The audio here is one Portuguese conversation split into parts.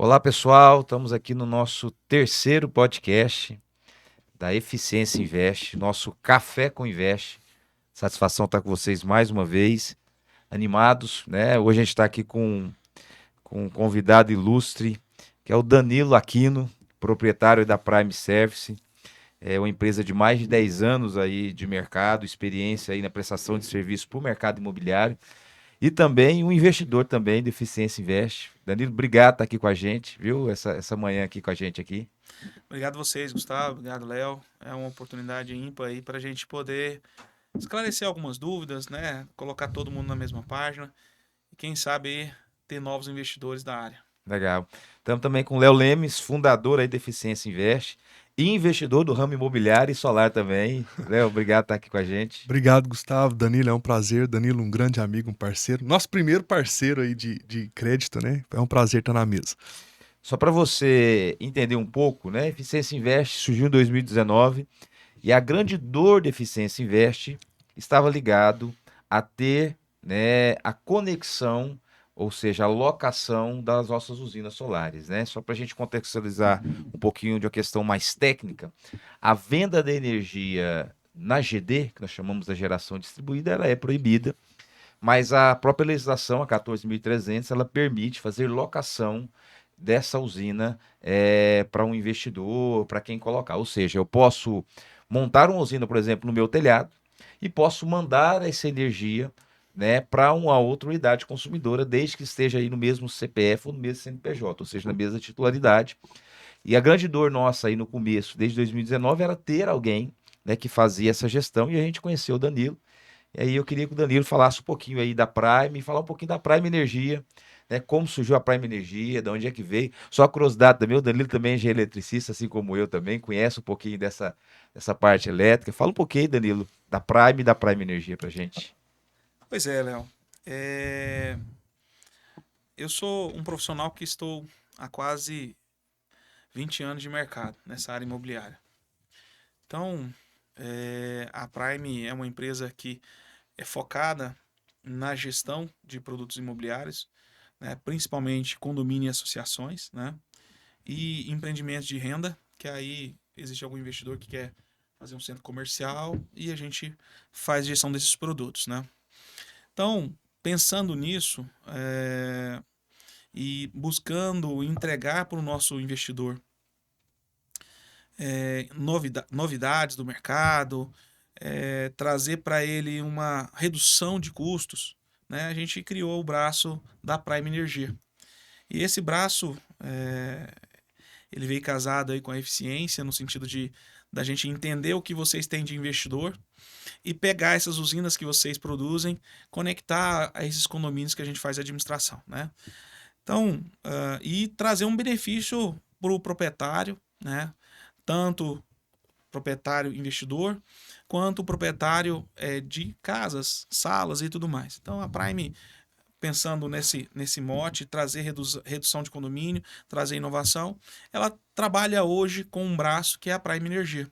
Olá, pessoal. Estamos aqui no nosso terceiro podcast da Eficiência Invest, nosso Café com Invest. Satisfação estar com vocês mais uma vez, animados, né? Hoje a gente está aqui com um convidado ilustre, que é o Danilo Aquino, proprietário da Prime Service. É uma empresa de mais de 10 anos aí de mercado, experiência aí na prestação de serviço para o mercado imobiliário. E também um investidor também do Eficiência Invest. Danilo, obrigado por estar aqui com a gente, viu? Essa manhã aqui com a gente aqui. Obrigado vocês, Gustavo. Obrigado, Léo. É uma oportunidade ímpar aí para a gente poder esclarecer algumas dúvidas, né? Colocar todo mundo na mesma página e quem sabe aí, ter novos investidores da área. Legal. Estamos também com o Léo Lemes, fundador aí da Eficiência Invest e investidor do ramo imobiliário e solar também. Léo, obrigado por estar aqui com a gente. Obrigado, Gustavo. Danilo, é um prazer. Danilo, um grande amigo, um parceiro. Nosso primeiro parceiro aí de crédito, né? É um prazer estar na mesa. Só para você entender um pouco, né? Eficiência Invest surgiu em 2019 e a grande dor da Eficiência Invest estava ligado a ter, né, a conexão, ou seja, a locação das nossas usinas solares, né? Só para a gente contextualizar um pouquinho de uma questão mais técnica, a venda da energia na GD, que nós chamamos da geração distribuída, ela é proibida, mas a própria legislação, a 14.300, ela permite fazer locação dessa usina para um investidor, para quem colocar. Ou seja, eu posso montar uma usina, por exemplo, no meu telhado e posso mandar essa energia, né, para uma outra unidade consumidora, desde que esteja aí no mesmo CPF ou no mesmo CNPJ, ou seja, na mesma titularidade. E a grande dor nossa aí no começo, desde 2019, era ter alguém, né, que fazia essa gestão, e a gente conheceu o Danilo. E aí eu queria que o Danilo falasse um pouquinho aí da Prime, falar um pouquinho da Prime Energia, né? Como surgiu a Prime Energia, de onde é que veio. Só curiosidade também, o Danilo também é eletricista, assim como eu também, conhece um pouquinho dessa parte elétrica. Fala um pouquinho, Danilo, da Prime e da Prime Energia pra gente. Pois é, Léo. É, Eu sou um profissional que estou há quase 20 anos de mercado nessa área imobiliária. Então, a Prime é uma empresa que é focada na gestão de produtos imobiliários, né? Principalmente condomínio e associações, né? E empreendimentos de renda, que aí existe algum investidor que quer fazer um centro comercial e a gente faz gestão desses produtos, né? Então, pensando nisso e buscando entregar para o nosso investidor novidades do mercado, trazer para ele uma redução de custos, né? A gente criou o braço da Prime Energia. E esse braço ele veio casado aí com a eficiência, no sentido de da gente entender o que vocês têm de investidor e pegar essas usinas que vocês produzem, conectar a esses condomínios que a gente faz a administração, né? Então, e trazer um benefício para o proprietário, né? Tanto proprietário investidor, quanto o proprietário de casas, salas e tudo mais. Então, a Prime pensando nesse mote, trazer redução de condomínio, trazer inovação, ela trabalha hoje com um braço que é a Prime Energia.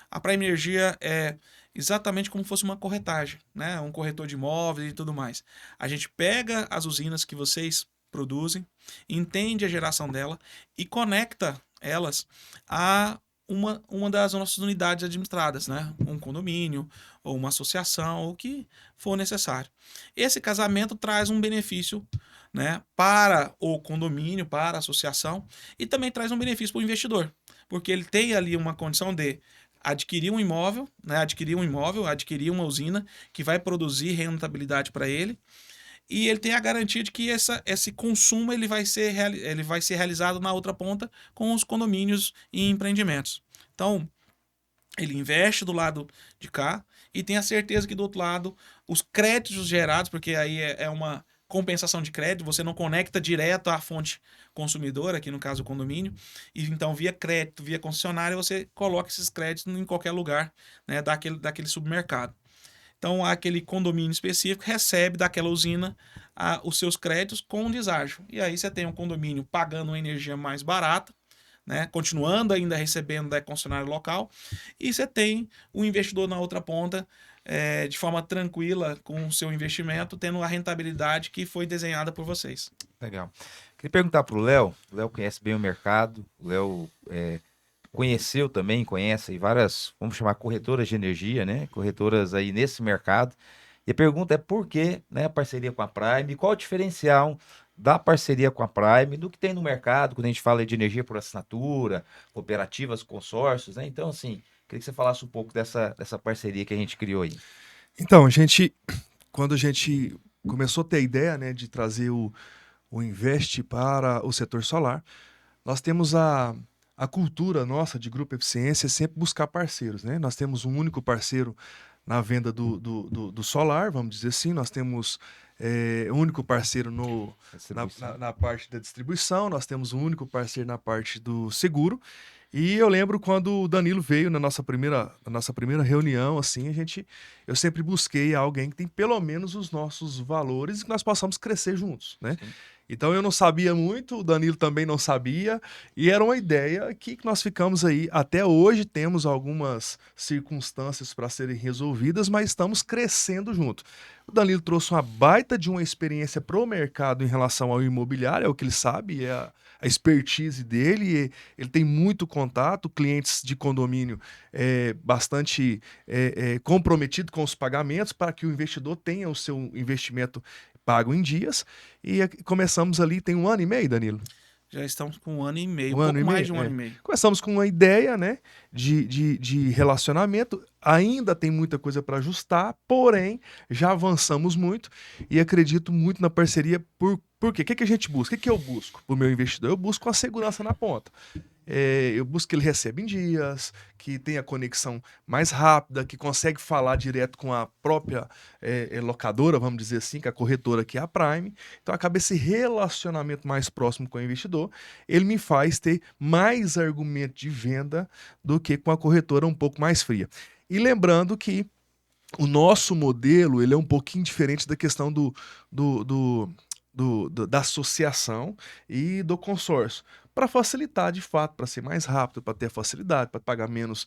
A Prime Energia é exatamente como se fosse uma corretagem, né? Um corretor de imóveis e tudo mais. A gente pega as usinas que vocês produzem, entende a geração dela e conecta elas a uma das nossas unidades administradas, né? Um condomínio ou uma associação, ou o que for necessário. Esse casamento traz um benefício, né, para o condomínio, para a associação, e também traz um benefício para o investidor, porque ele tem ali uma condição de adquirir um imóvel, né, adquirir uma usina que vai produzir rentabilidade para ele, e ele tem a garantia de que esse consumo ele vai ser realizado na outra ponta com os condomínios e empreendimentos. Então, ele investe do lado de cá e tem a certeza que do outro lado os créditos gerados, porque aí é uma compensação de crédito, você não conecta direto à fonte consumidora, aqui no caso o condomínio, e então via crédito, via concessionária, você coloca esses créditos em qualquer lugar, né, daquele supermercado. Então, aquele condomínio específico recebe daquela usina os seus créditos com um deságio. E aí você tem um condomínio pagando uma energia mais barata, né, continuando ainda recebendo da concessionária local, e você tem o investidor na outra ponta de forma tranquila com o seu investimento, tendo a rentabilidade que foi desenhada por vocês. Legal. Queria perguntar para o Léo. O Léo conhece bem o mercado. O Léo conhece aí várias, vamos chamar, corretoras de energia, né? Corretoras aí nesse mercado. E a pergunta é por que, né, a parceria com a Prime? Qual o diferencial da parceria com a Prime do que tem no mercado quando a gente fala de energia por assinatura, cooperativas, consórcios, né? Então, assim, queria que você falasse um pouco dessa parceria que a gente criou aí. Então, quando a gente começou a ter a ideia, né, de trazer o Invest para o setor solar, nós temos a cultura nossa de Grupo Eficiência sempre buscar parceiros, né? Nós temos um único parceiro na venda do solar, vamos dizer assim, nós temos um único parceiro na parte da distribuição, nós temos um único parceiro na parte do seguro. E eu lembro quando o Danilo veio na nossa primeira reunião, assim, eu sempre busquei alguém que tem pelo menos os nossos valores e que nós possamos crescer juntos, né? Sim. Então eu não sabia muito, o Danilo também não sabia, e era uma ideia que nós ficamos aí. Até hoje temos algumas circunstâncias para serem resolvidas, mas estamos crescendo junto. O Danilo trouxe uma baita de uma experiência pro mercado em relação ao imobiliário, é o que ele sabe, é a expertise dele, ele tem muito contato, clientes de condomínio bastante comprometido com os pagamentos para que o investidor tenha o seu investimento pago em dias. E começamos ali, tem 1 ano e meio, Danilo? Já estamos com 1 ano e meio, Um ano e pouco mais meio, de 1 ano e meio. Começamos com uma ideia, né, de relacionamento. Ainda tem muita coisa para ajustar, porém, já avançamos muito e acredito muito na parceria. Por quê? O que a gente busca? O que eu busco para o meu investidor? Eu busco a segurança na ponta. Eu busco que ele receba em dias, que tenha conexão mais rápida, que consegue falar direto com a própria locadora, vamos dizer assim, que é a corretora, que é a Prime. Então acaba esse relacionamento mais próximo com o investidor, ele me faz ter mais argumento de venda do que com a corretora um pouco mais fria. E lembrando que o nosso modelo ele é um pouquinho diferente da questão da associação e do consórcio, para facilitar de fato, para ser mais rápido, para ter facilidade, para pagar menos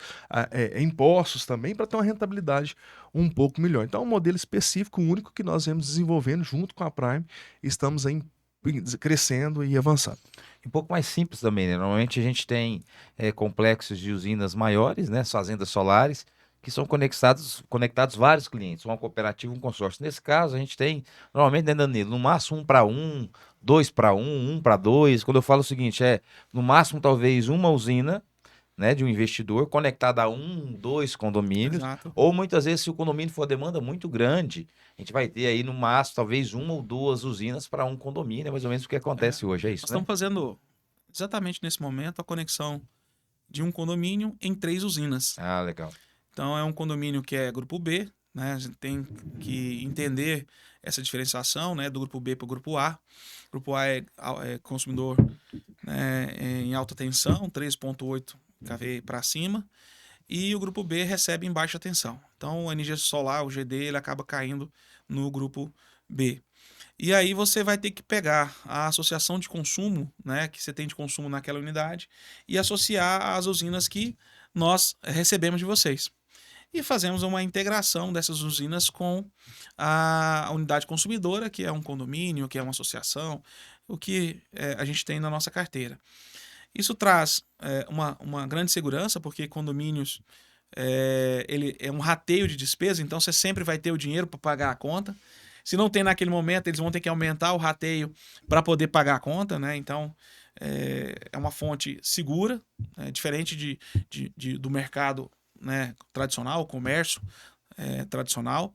impostos também, para ter uma rentabilidade um pouco melhor. Então, é um modelo específico, único, que nós vemos desenvolvendo junto com a Prime, estamos aí crescendo e avançando. Um pouco mais simples também, né? Normalmente a gente tem complexos de usinas maiores, né? Fazendas solares, que são conectados vários clientes, uma cooperativa, um consórcio. Nesse caso, a gente tem, normalmente, né, Danilo, no máximo 1 para 1, 2 para 1, 1 para 2. Quando eu falo o seguinte, no máximo talvez uma usina, né, de um investidor conectada a 1, 2 condomínios, Exato. ou muitas vezes, se o condomínio for demanda muito grande, a gente vai ter aí no máximo talvez 1 ou 2 usinas para um condomínio, é mais ou menos o que acontece hoje, é isso, Nós né? estamos fazendo, exatamente nesse momento, a conexão de um condomínio em 3 usinas. Ah, legal. Então, é um condomínio que é grupo B, né? A gente tem que entender essa diferenciação, né, do grupo B para o grupo A. O grupo A é consumidor, né, em alta tensão, 3,8 kV para cima, e o grupo B recebe em baixa tensão. Então, a energia solar, o GD, ele acaba caindo no grupo B. E aí você vai ter que pegar a associação de consumo, né, que você tem de consumo naquela unidade, e associar às usinas que nós recebemos de vocês. E fazemos uma integração dessas usinas com a unidade consumidora, que é um condomínio, que é uma associação, o que a gente tem na nossa carteira. Isso traz uma grande segurança, porque condomínios ele é um rateio de despesa, então você sempre vai ter o dinheiro para pagar a conta. Se não tem naquele momento, eles vão ter que aumentar o rateio para poder pagar a conta, né? Então é uma fonte segura, diferente do mercado, né, tradicional, o comércio tradicional,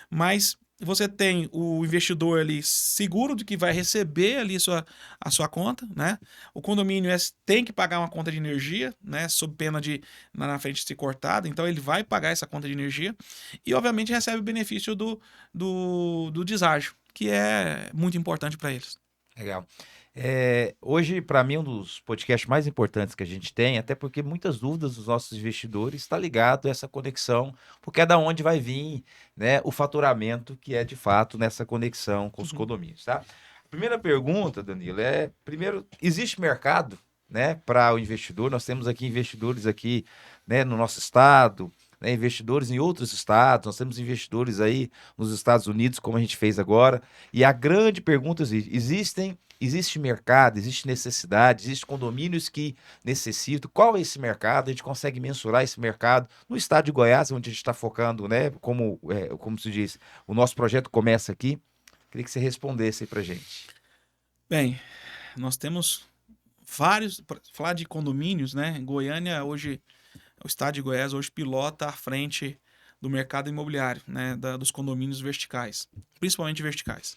mas você tem o investidor ali seguro de que vai receber ali a sua conta, né? O condomínio tem que pagar uma conta de energia, né? Sob pena de na frente ser cortada, então ele vai pagar essa conta de energia e obviamente recebe o benefício do deságio, que é muito importante para eles. Legal. Hoje, para mim, um dos podcasts mais importantes que a gente tem, até porque muitas dúvidas dos nossos investidores está ligado a essa conexão, porque é da onde vai vir, né, o faturamento que é de fato nessa conexão com os condomínios, tá? A primeira pergunta, Danilo, primeiro, existe mercado, né, para o investidor? Nós temos aqui investidores aqui, né, no nosso estado, né, investidores em outros estados, nós temos investidores aí nos Estados Unidos, como a gente fez agora. E a grande pergunta existe mercado, existe necessidade, existe condomínios que necessitam. Qual é esse mercado? A gente consegue mensurar esse mercado no estado de Goiás, onde a gente está focando, né? Como se diz, o nosso projeto começa aqui. Queria que você respondesse aí pra gente. Bem, nós temos vários, pra falar de condomínios, né? Goiânia hoje, o estado de Goiás hoje pilota à frente do mercado imobiliário, né? Dos condomínios verticais, principalmente verticais.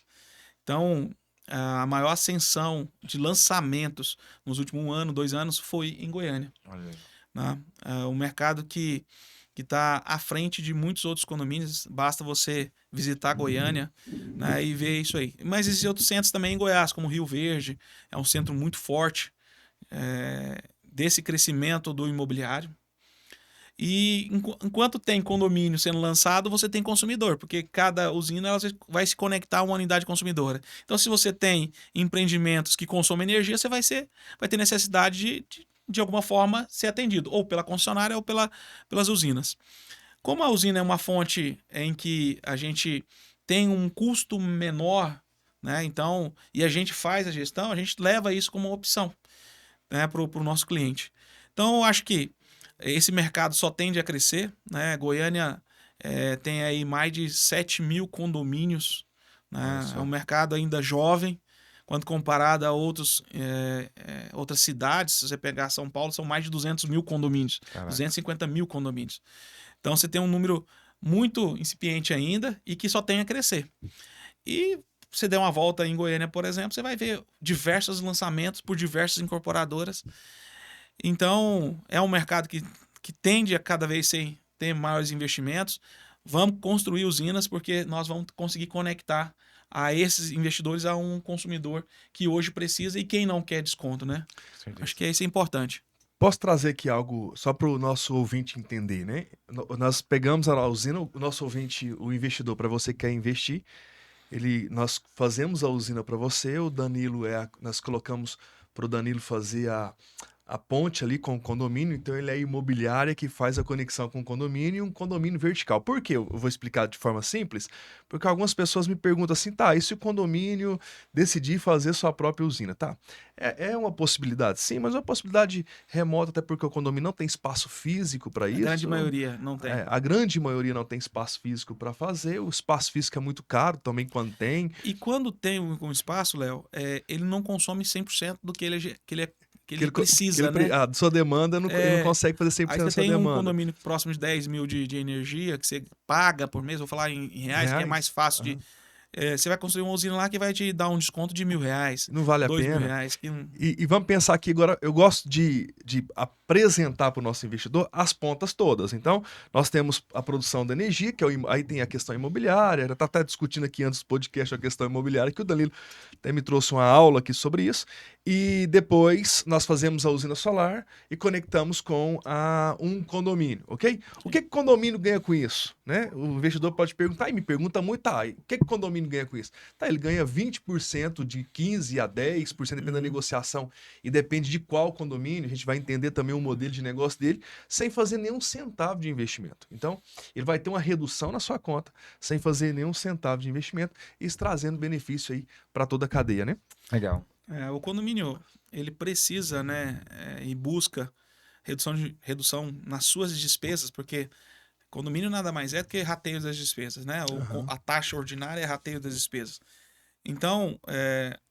Então, a maior ascensão de lançamentos nos últimos 1 ano, 2 anos foi em Goiânia, Olha aí. né? Um mercado que está à frente de muitos outros condomínios, basta você visitar Goiânia, né, e ver isso aí. Mas existem outros centros também em Goiás, como Rio Verde, é um centro muito forte desse crescimento do imobiliário. E enquanto tem condomínio sendo lançado, você tem consumidor, porque cada usina ela vai se conectar a uma unidade consumidora. Então, se você tem empreendimentos que consomem energia, você vai ter necessidade de alguma forma ser atendido, ou pela concessionária ou pelas usinas. Como a usina é uma fonte em que a gente tem um custo menor, né? Então, e a gente faz a gestão, a gente leva isso como uma opção, né, para o nosso cliente. Então, eu acho que esse mercado só tende a crescer, né? Goiânia tem aí mais de 7 mil condomínios, né? É um mercado ainda jovem, quando comparado a outras cidades. Se você pegar São Paulo, são mais de 200 mil condomínios, Caraca. 250 mil condomínios. Então você tem um número muito incipiente ainda e que só tem a crescer. E você der uma volta em Goiânia, por exemplo, você vai ver diversos lançamentos por diversas incorporadoras. Então, é um mercado que tende a cada vez ter maiores investimentos. Vamos construir usinas porque nós vamos conseguir conectar a esses investidores a um consumidor que hoje precisa e quem não quer desconto, né? Acho que isso é importante. Posso trazer aqui algo só para o nosso ouvinte entender, né? Nós pegamos a usina, o nosso ouvinte, o investidor, para você que quer investir, nós fazemos a usina para você, o Danilo nós colocamos para o Danilo fazer a ponte ali com o condomínio, então ele é a imobiliária que faz a conexão com o condomínio e um condomínio vertical. Por quê? Eu vou explicar de forma simples, porque algumas pessoas me perguntam assim, tá, e se o condomínio decidir fazer sua própria usina, tá? É uma possibilidade, sim, mas é uma possibilidade remota, até porque o condomínio não tem espaço físico para isso. A grande maioria não tem. A grande maioria não tem espaço físico para fazer, o espaço físico é muito caro também quando tem. E quando tem um espaço, Léo, ele não consome 100% do que ele precisa, né? A sua demanda não consegue fazer 100% Aí da você sua tem demanda. um condomínio próximo de 10 mil de energia que você paga por mês, vou falar em reais, que é mais fácil de... você vai construir uma usina lá que vai te dar um desconto de R$1.000. Não vale a pena. R$2.000. E vamos pensar aqui agora, eu gosto de apresentar para o nosso investidor as pontas todas. Então, nós temos a produção da energia, que aí tem a questão imobiliária, está até discutindo aqui antes do podcast a questão imobiliária, que o Danilo até me trouxe uma aula aqui sobre isso. E depois nós fazemos a usina solar e conectamos com um condomínio, ok? O que o condomínio ganha com isso? Né? O investidor pode perguntar, e me pergunta muito, tá, o que o condomínio ganha com isso? Tá, ele ganha 20%, de 15% a 10%, dependendo da negociação, e depende de qual condomínio, a gente vai entender também o modelo de negócio dele, sem fazer nenhum centavo de investimento. Então, ele vai ter uma redução na sua conta, sem fazer nenhum centavo de investimento, e isso trazendo benefício aí para toda a cadeia, né? Legal. O condomínio, ele precisa, né, e busca redução nas suas despesas, porque condomínio nada mais é do que rateio das despesas, né? A taxa ordinária é rateio das despesas. Então,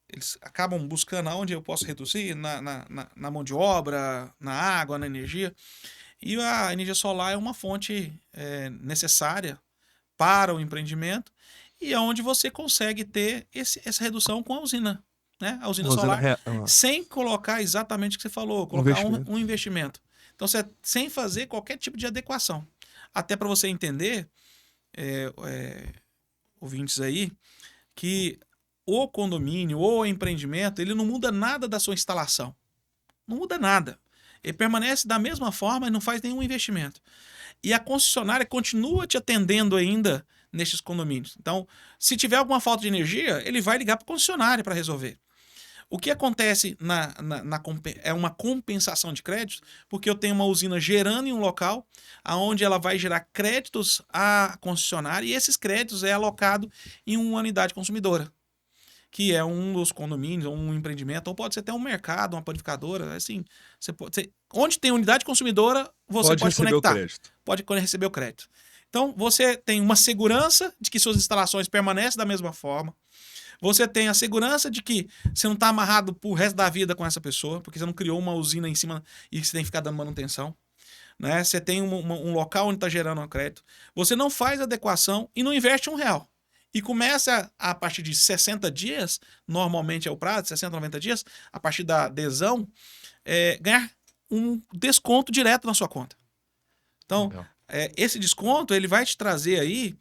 eles acabam buscando aonde eu posso reduzir, na mão de obra, na água, na energia. E a energia solar é uma fonte necessária para o empreendimento e é onde você consegue ter essa redução com a usina. Né? A usina solar, sem colocar exatamente o que você falou, colocar um investimento. Então, sem fazer qualquer tipo de adequação. Até para você entender, ouvintes aí, que o condomínio ou o empreendimento, ele não muda nada da sua instalação. Não muda nada. Ele permanece da mesma forma e não faz nenhum investimento. E a concessionária continua te atendendo ainda nestes condomínios. Então, se tiver alguma falta de energia, ele vai ligar para a concessionária para resolver. O que acontece é uma compensação de créditos, porque eu tenho uma usina gerando em um local, aonde ela vai gerar créditos à concessionária, e esses créditos é alocado em uma unidade consumidora, que é um dos condomínios, ou um empreendimento, ou pode ser até um mercado, uma panificadora, assim, onde tem unidade consumidora, você pode receber conectar, o crédito. pode receber o crédito. Então, você tem uma segurança de que suas instalações permanecem da mesma forma. Você tem a segurança de que você não está amarrado pro resto da vida com essa pessoa, porque você não criou uma usina em cima e você tem que ficar dando manutenção. Né? Você tem um local onde está gerando um crédito. Você não faz adequação e não investe R$1. E começa, a partir de 60 dias, normalmente é o prazo, 60, 90 dias, a partir da adesão, ganhar um desconto direto na sua conta. Então, esse desconto ele vai te trazer aí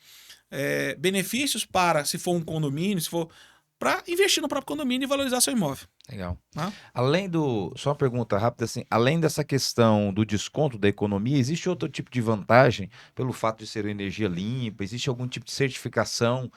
benefícios para, se for um condomínio, se for para investir no próprio condomínio e valorizar seu imóvel. Legal. Ah? Só uma pergunta rápida assim, além dessa questão do desconto da economia, existe outro tipo de vantagem pelo fato de ser energia limpa? Existe algum tipo de certificação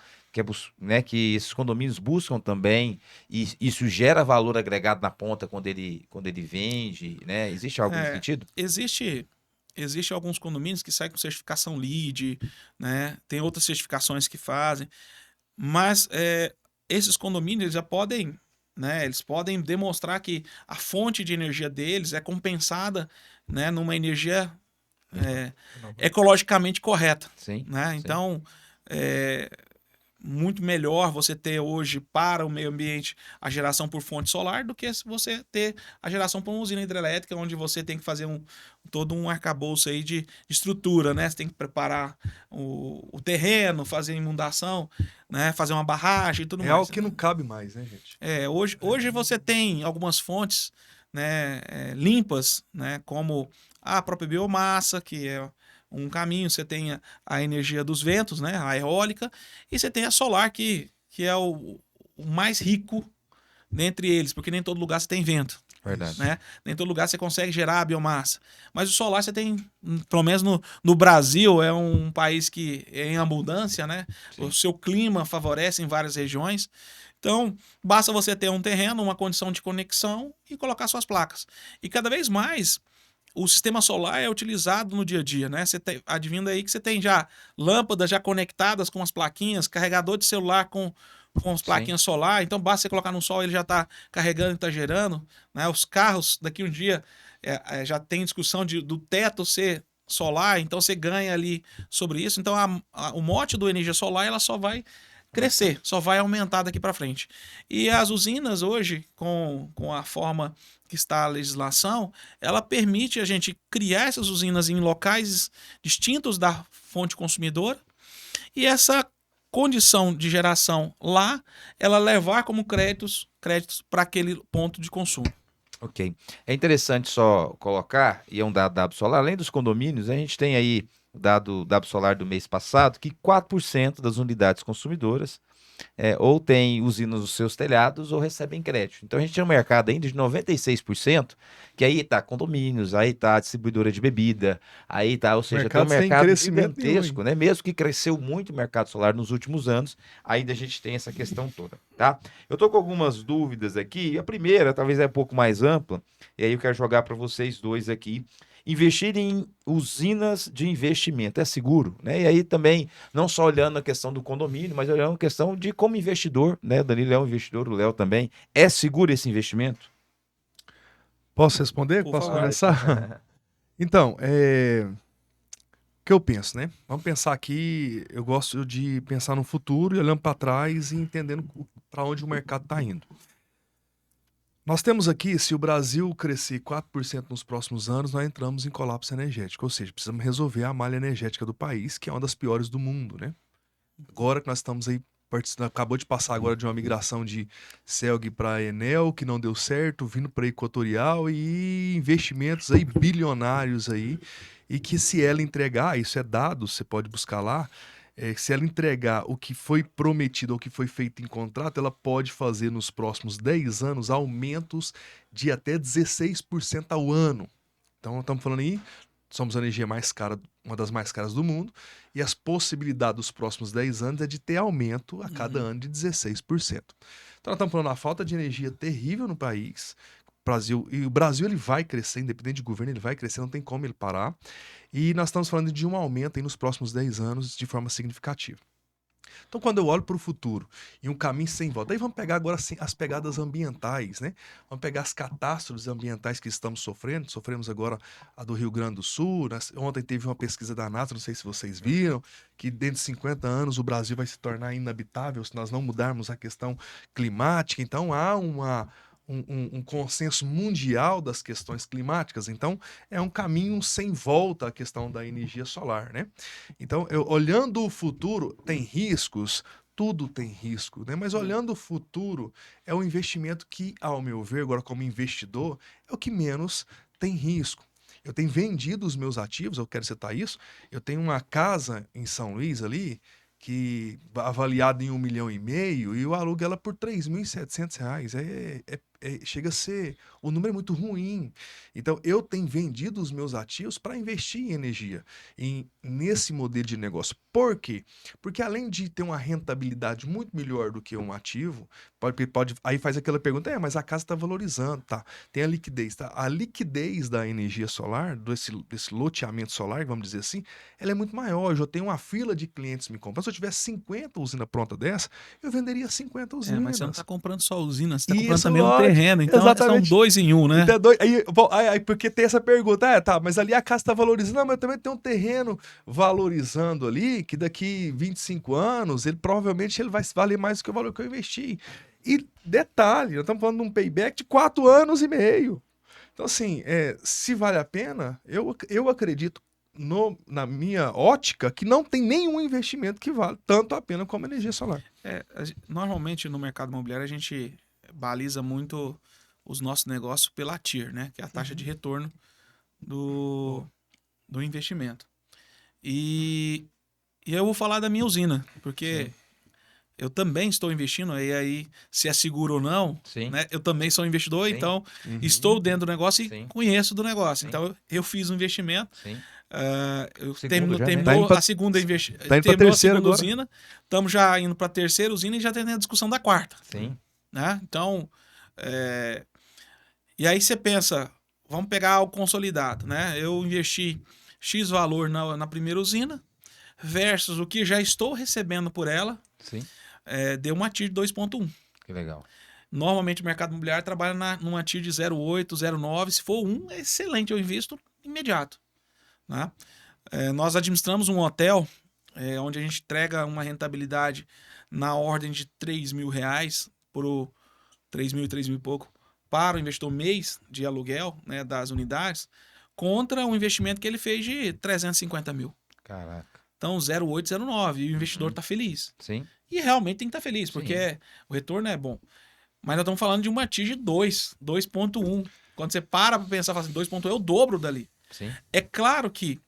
né, que esses condomínios buscam também e isso gera valor agregado na ponta quando ele vende, né? Existe algo nesse sentido? Existe alguns condomínios que saem com certificação LEED, né? Tem outras certificações que fazem, mas esses condomínios já podem, né? Eles podem demonstrar que a fonte de energia deles é compensada, né? Numa energia ecologicamente correta. Sim, né? sim. Então, muito melhor você ter hoje para o meio ambiente a geração por fonte solar do que se você ter a geração por uma usina hidrelétrica, onde você tem que fazer todo um arcabouço aí de estrutura, né? Você tem que preparar o terreno, fazer inundação, né? Fazer uma barragem e tudo mais. É algo que não cabe mais, né, gente? Hoje você tem algumas fontes, né, limpas, né? Como a própria biomassa, que é um caminho, você tem a energia dos ventos, né, a eólica, e você tem a solar, que é o mais rico dentre eles, porque nem todo lugar você tem vento. Verdade. Né? Nem todo lugar você consegue gerar a biomassa. Mas o solar você tem, pelo menos no Brasil, é um país que é em abundância, né? Sim. O seu clima favorece em várias regiões. Então, basta você ter um terreno, uma condição de conexão e colocar suas placas. E cada vez mais o sistema solar é utilizado no dia a dia, né? Você advindo aí que você tem já lâmpadas já conectadas com as plaquinhas, carregador de celular com as plaquinhas solar, então basta você colocar no sol, ele já está carregando e está gerando, né? Os carros, daqui um dia, já tem discussão do teto ser solar, então você ganha ali sobre isso. Então o mote do energia solar, ela só vai crescer, só vai aumentar daqui para frente. E as usinas hoje, com a forma que está a legislação, ela permite a gente criar essas usinas em locais distintos da fonte consumidora, e essa condição de geração lá, ela levar como créditos para aquele ponto de consumo. Ok. É interessante só colocar, e é um dado solar, além dos condomínios, a gente tem aí o dado solar do mês passado, que 4% das unidades consumidoras ou tem usinas nos seus telhados ou recebem crédito. Então a gente tem um mercado ainda de 96%, que aí tá condomínios, aí tá distribuidora de bebida, aí tá, ou seja, tem um mercado gigantesco, né? Mesmo que cresceu muito o mercado solar nos últimos anos, ainda a gente tem essa questão toda, tá? Eu tô com algumas dúvidas aqui, a primeira talvez é um pouco mais ampla, e aí eu quero jogar para vocês dois aqui. Investir em usinas de investimento é seguro, né? E aí também, não só olhando a questão do condomínio, mas olhando a questão de como investidor, né? O Danilo é um investidor, o Léo também. É seguro esse investimento? Posso responder? Posso começar? Então, o que eu penso, né? Vamos pensar aqui, eu gosto de pensar no futuro e olhando para trás e entendendo para onde o mercado está indo. Nós temos aqui, se o Brasil crescer 4% nos próximos anos, nós entramos em colapso energético, ou seja, precisamos resolver a malha energética do país, que é uma das piores do mundo, né? Agora que nós estamos aí, acabou de passar agora de uma migração de CELG para Enel, que não deu certo, vindo para Equatorial e investimentos aí bilionários aí, e que se ela entregar, isso é dado, você pode buscar lá, se ela entregar o que foi prometido ou o que foi feito em contrato, ela pode fazer nos próximos 10 anos aumentos de até 16% ao ano. Então, estamos falando aí, somos a energia mais cara, uma das mais caras do mundo, e as possibilidades dos próximos 10 anos é de ter aumento a cada ano de 16%. Então nós estamos falando da falta de energia terrível no país. E o Brasil ele vai crescer, independente de governo, ele vai crescer, não tem como ele parar. E nós estamos falando de um aumento aí nos próximos 10 anos de forma significativa. Então, quando eu olho para o futuro e um caminho sem volta, aí vamos pegar agora assim, as pegadas ambientais, né? Vamos pegar as catástrofes ambientais que estamos sofrendo. Sofremos agora a do Rio Grande do Sul. Ontem teve uma pesquisa da NASA, não sei se vocês viram, que dentro de 50 anos o Brasil vai se tornar inabitável se nós não mudarmos a questão climática. Então, há um consenso mundial das questões climáticas. Então, é um caminho sem volta a questão da energia solar, né? Então, olhando o futuro, tem riscos, tudo tem risco, né? Mas olhando o futuro, é um investimento que, ao meu ver, agora como investidor, é o que menos tem risco. Eu tenho vendido os meus ativos, eu quero citar isso, eu tenho uma casa em São Luís ali, que avaliada em 1,5 milhão, e eu alugo ela por R$ 3.700. Chega a ser... O número é muito ruim. Então, eu tenho vendido os meus ativos para investir em energia, nesse modelo de negócio. Por quê? Porque além de ter uma rentabilidade muito melhor do que um ativo, aí faz aquela pergunta, mas a casa está valorizando, tá? Tem a liquidez, tá? A liquidez da energia solar, desse loteamento solar, vamos dizer assim, ela é muito maior. Eu já tenho uma fila de clientes me comprando. Se eu tivesse 50 usinas prontas dessa, eu venderia 50 usinas. Mas você não está comprando só usina, você está Isso, comprando também um lógico. terreno. Então Exatamente. são 2 em 1, né? Então, aí, porque tem essa pergunta, mas ali a casa está valorizando, mas eu também tenho um terreno valorizando ali, que daqui 25 anos, ele provavelmente vai valer mais do que o valor que eu investi. E detalhe, nós estamos falando de um payback de 4 anos e meio. Então, assim, se vale a pena, eu acredito na minha ótica que não tem nenhum investimento que vale tanto a pena como a energia solar. Normalmente no mercado imobiliário a gente baliza muito os nossos negócios pela TIR, né? Que é a taxa de retorno do investimento. E eu vou falar da minha usina, porque eu também estou investindo, e aí se é seguro ou não, né? Eu também sou investidor, então estou dentro do negócio e conheço do negócio. Então eu fiz um investimento. Terminou a segunda usina, estamos já indo para a terceira usina e já tem a discussão da quarta. Né? Então, e aí você pensa, vamos pegar algo consolidado, né? Eu investi X valor na primeira usina versus o que já estou recebendo por ela, deu uma TIR de 2,1. Que legal. Normalmente o mercado imobiliário trabalha numa TIR de 0,8, 0,9. Se for 1, é excelente, eu invisto imediato. Né? Nós administramos um hotel onde a gente entrega uma rentabilidade na ordem de R$3.000 por 3.000 e pouco para o investidor mês de aluguel, né, das unidades, contra um investimento que ele fez de 350 mil. Caraca. Então 0,8, 0,9 e o investidor está feliz. E realmente tem que estar feliz, porque o retorno é bom. Mas nós estamos falando de uma TIR de 2,1. Quando você para pensar, fala assim, 2,1 é o dobro dali. É claro que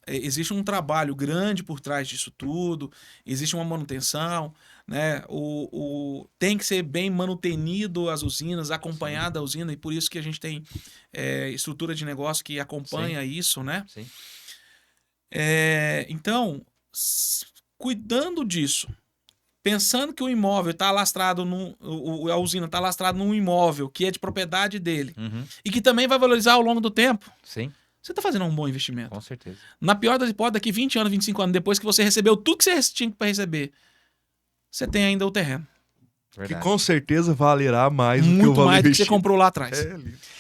existe um trabalho grande por trás disso tudo, existe uma manutenção, né? Tem que ser bem manutenido as usinas, acompanhada a usina, e por isso que a gente tem estrutura de negócio que acompanha isso, né? Então, cuidando disso, pensando que o imóvel está alastrado, a usina está alastrada num imóvel que é de propriedade dele e que também vai valorizar ao longo do tempo. Você está fazendo um bom investimento. Com certeza. Na pior das hipóteses, daqui 20 anos, 25 anos, depois que você recebeu tudo que você tinha para receber, você tem ainda o terreno. Que com certeza valerá mais do que o muito valor mais do que investido. você comprou lá atrás.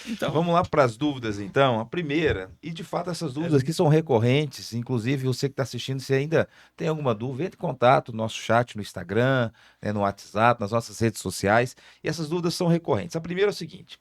Então, vamos lá para as dúvidas, então. A primeira, e de fato essas dúvidas aqui são recorrentes, inclusive você que está assistindo, se ainda tem alguma dúvida, entre em contato no nosso chat no Instagram, no WhatsApp, nas nossas redes sociais, e essas dúvidas são recorrentes. A primeira é o seguinte: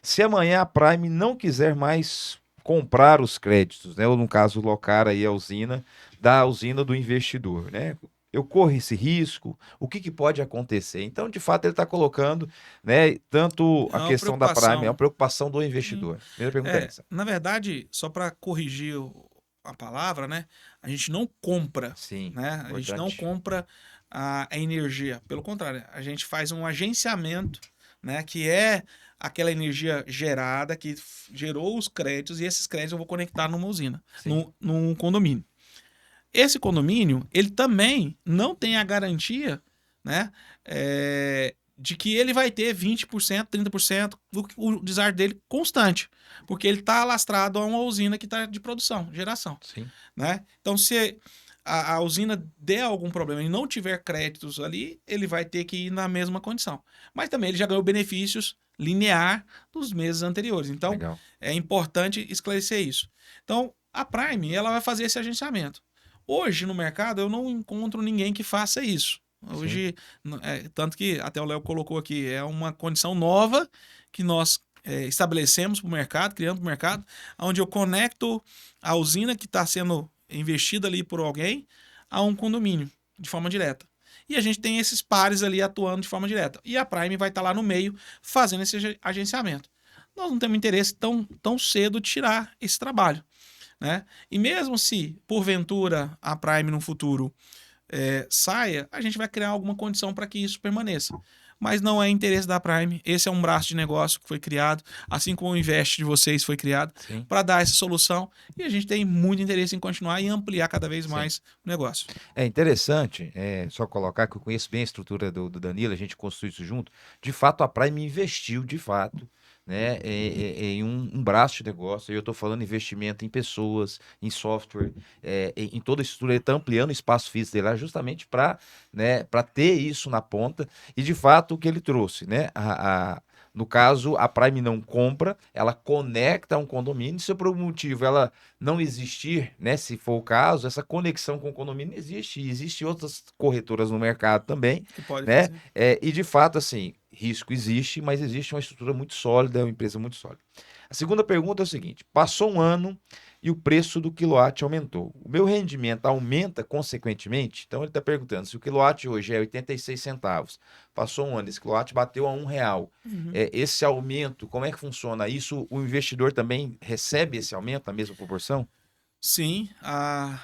se amanhã a Prime não quiser mais comprar os créditos, né, ou no caso locar aí a usina da usina do investidor, né? Eu corro esse risco? O que pode acontecer? Então, de fato, ele está colocando, né, tanto a questão da Prime, é uma preocupação do investidor. Primeira pergunta é essa. Na verdade, só para corrigir a palavra, né, a gente não compra, né? A gente não compra a energia. Pelo contrário, a gente faz um agenciamento né? Que é aquela energia gerada, que gerou os créditos, e esses créditos eu vou conectar numa usina, Sim. num condomínio. Esse condomínio, ele também não tem a garantia, né, de que ele vai ter 20%, 30% o desarme dele constante, porque ele está alastrado a uma usina que está de produção, geração, Sim. né? Então, se a usina der algum problema e não tiver créditos ali, ele vai ter que ir na mesma condição. Mas também ele já ganhou benefícios linear dos meses anteriores. Então, Legal. é importante esclarecer isso. Então, a Prime, ela vai fazer esse agenciamento. Hoje, no mercado, eu não encontro ninguém que faça isso. Hoje, tanto que até o Léo colocou aqui, é uma condição nova que nós estabelecemos para o mercado, criamos para o mercado, onde eu conecto a usina que está sendo investida ali por alguém a um condomínio, de forma direta. E a gente tem esses pares ali atuando de forma direta. E a Prime vai estar lá no meio fazendo esse agenciamento. Nós não temos interesse tão cedo de tirar esse trabalho, né? E mesmo se, porventura, a Prime no futuro saia, a gente vai criar alguma condição para que isso permaneça. Mas não é interesse da Prime. Esse é um braço de negócio que foi criado, assim como o Invest de vocês foi criado, Sim. para dar essa solução. E a gente tem muito interesse em continuar e ampliar cada vez Sim. mais o negócio. É interessante, só colocar que eu conheço bem a estrutura do Danilo, a gente construiu isso junto. De fato, a Prime investiu, de fato, né, em um braço de negócio. Eu estou falando investimento em pessoas, em software, em toda a estrutura. Ele está ampliando o espaço físico dele lá justamente para, né, para ter isso na ponta. E, de fato, o que ele trouxe, né? No caso, a Prime não compra, ela conecta a um condomínio. Se por algum motivo ela não existir, né, se for o caso, essa conexão com o condomínio existe. E existem outras corretoras no mercado também, Que pode né? fazer. E de fato, assim, risco existe, mas existe uma estrutura muito sólida, uma empresa muito sólida. A segunda pergunta é o seguinte: passou um ano e o preço do quilowatt aumentou. O meu rendimento aumenta consequentemente? Então ele está perguntando se o quilowatt hoje é 86 centavos, passou um ano, esse quilowatt bateu a R$ 1. Uhum. Esse aumento, como é que funciona isso? O investidor também recebe esse aumento na mesma proporção? Sim, a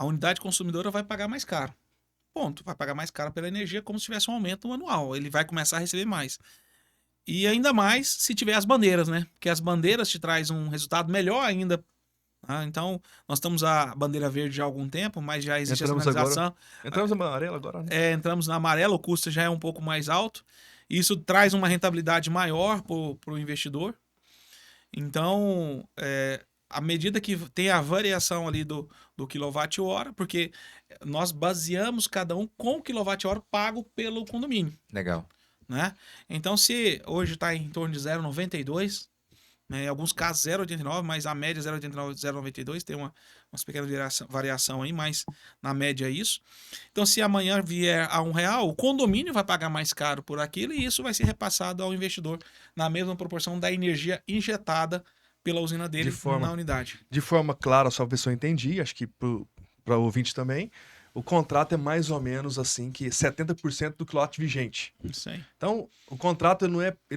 unidade consumidora vai pagar mais caro. Ponto. Vai pagar mais caro pela energia, como se tivesse um aumento anual. Ele vai começar a receber mais. E ainda mais se tiver as bandeiras, né? Porque as bandeiras te traz um resultado melhor ainda. Então, nós estamos a bandeira verde já há algum tempo, mas já existe a Entramos agora. sinalização. Entramos na amarela agora, né? Entramos na amarela, o custo já é um pouco mais alto. Isso traz uma rentabilidade maior para o investidor. Então, à medida que tem a variação ali do quilowatt-hora, porque nós baseamos cada um com o quilowatt-hora pago pelo condomínio, Legal. né? Então, se hoje está em torno de 0,92, né, em alguns casos 0,89, mas a média 0,89, 0,92, tem umas pequenas variação aí, mas na média é isso. Então, se amanhã vier a R$1, o condomínio vai pagar mais caro por aquilo e isso vai ser repassado ao investidor na mesma proporção da energia injetada pela usina dele na unidade. De forma clara, só ver se eu entendi, acho que para o ouvinte também, o contrato é mais ou menos assim, que 70% do quilowatt vigente. Isso aí. Então, o contrato ele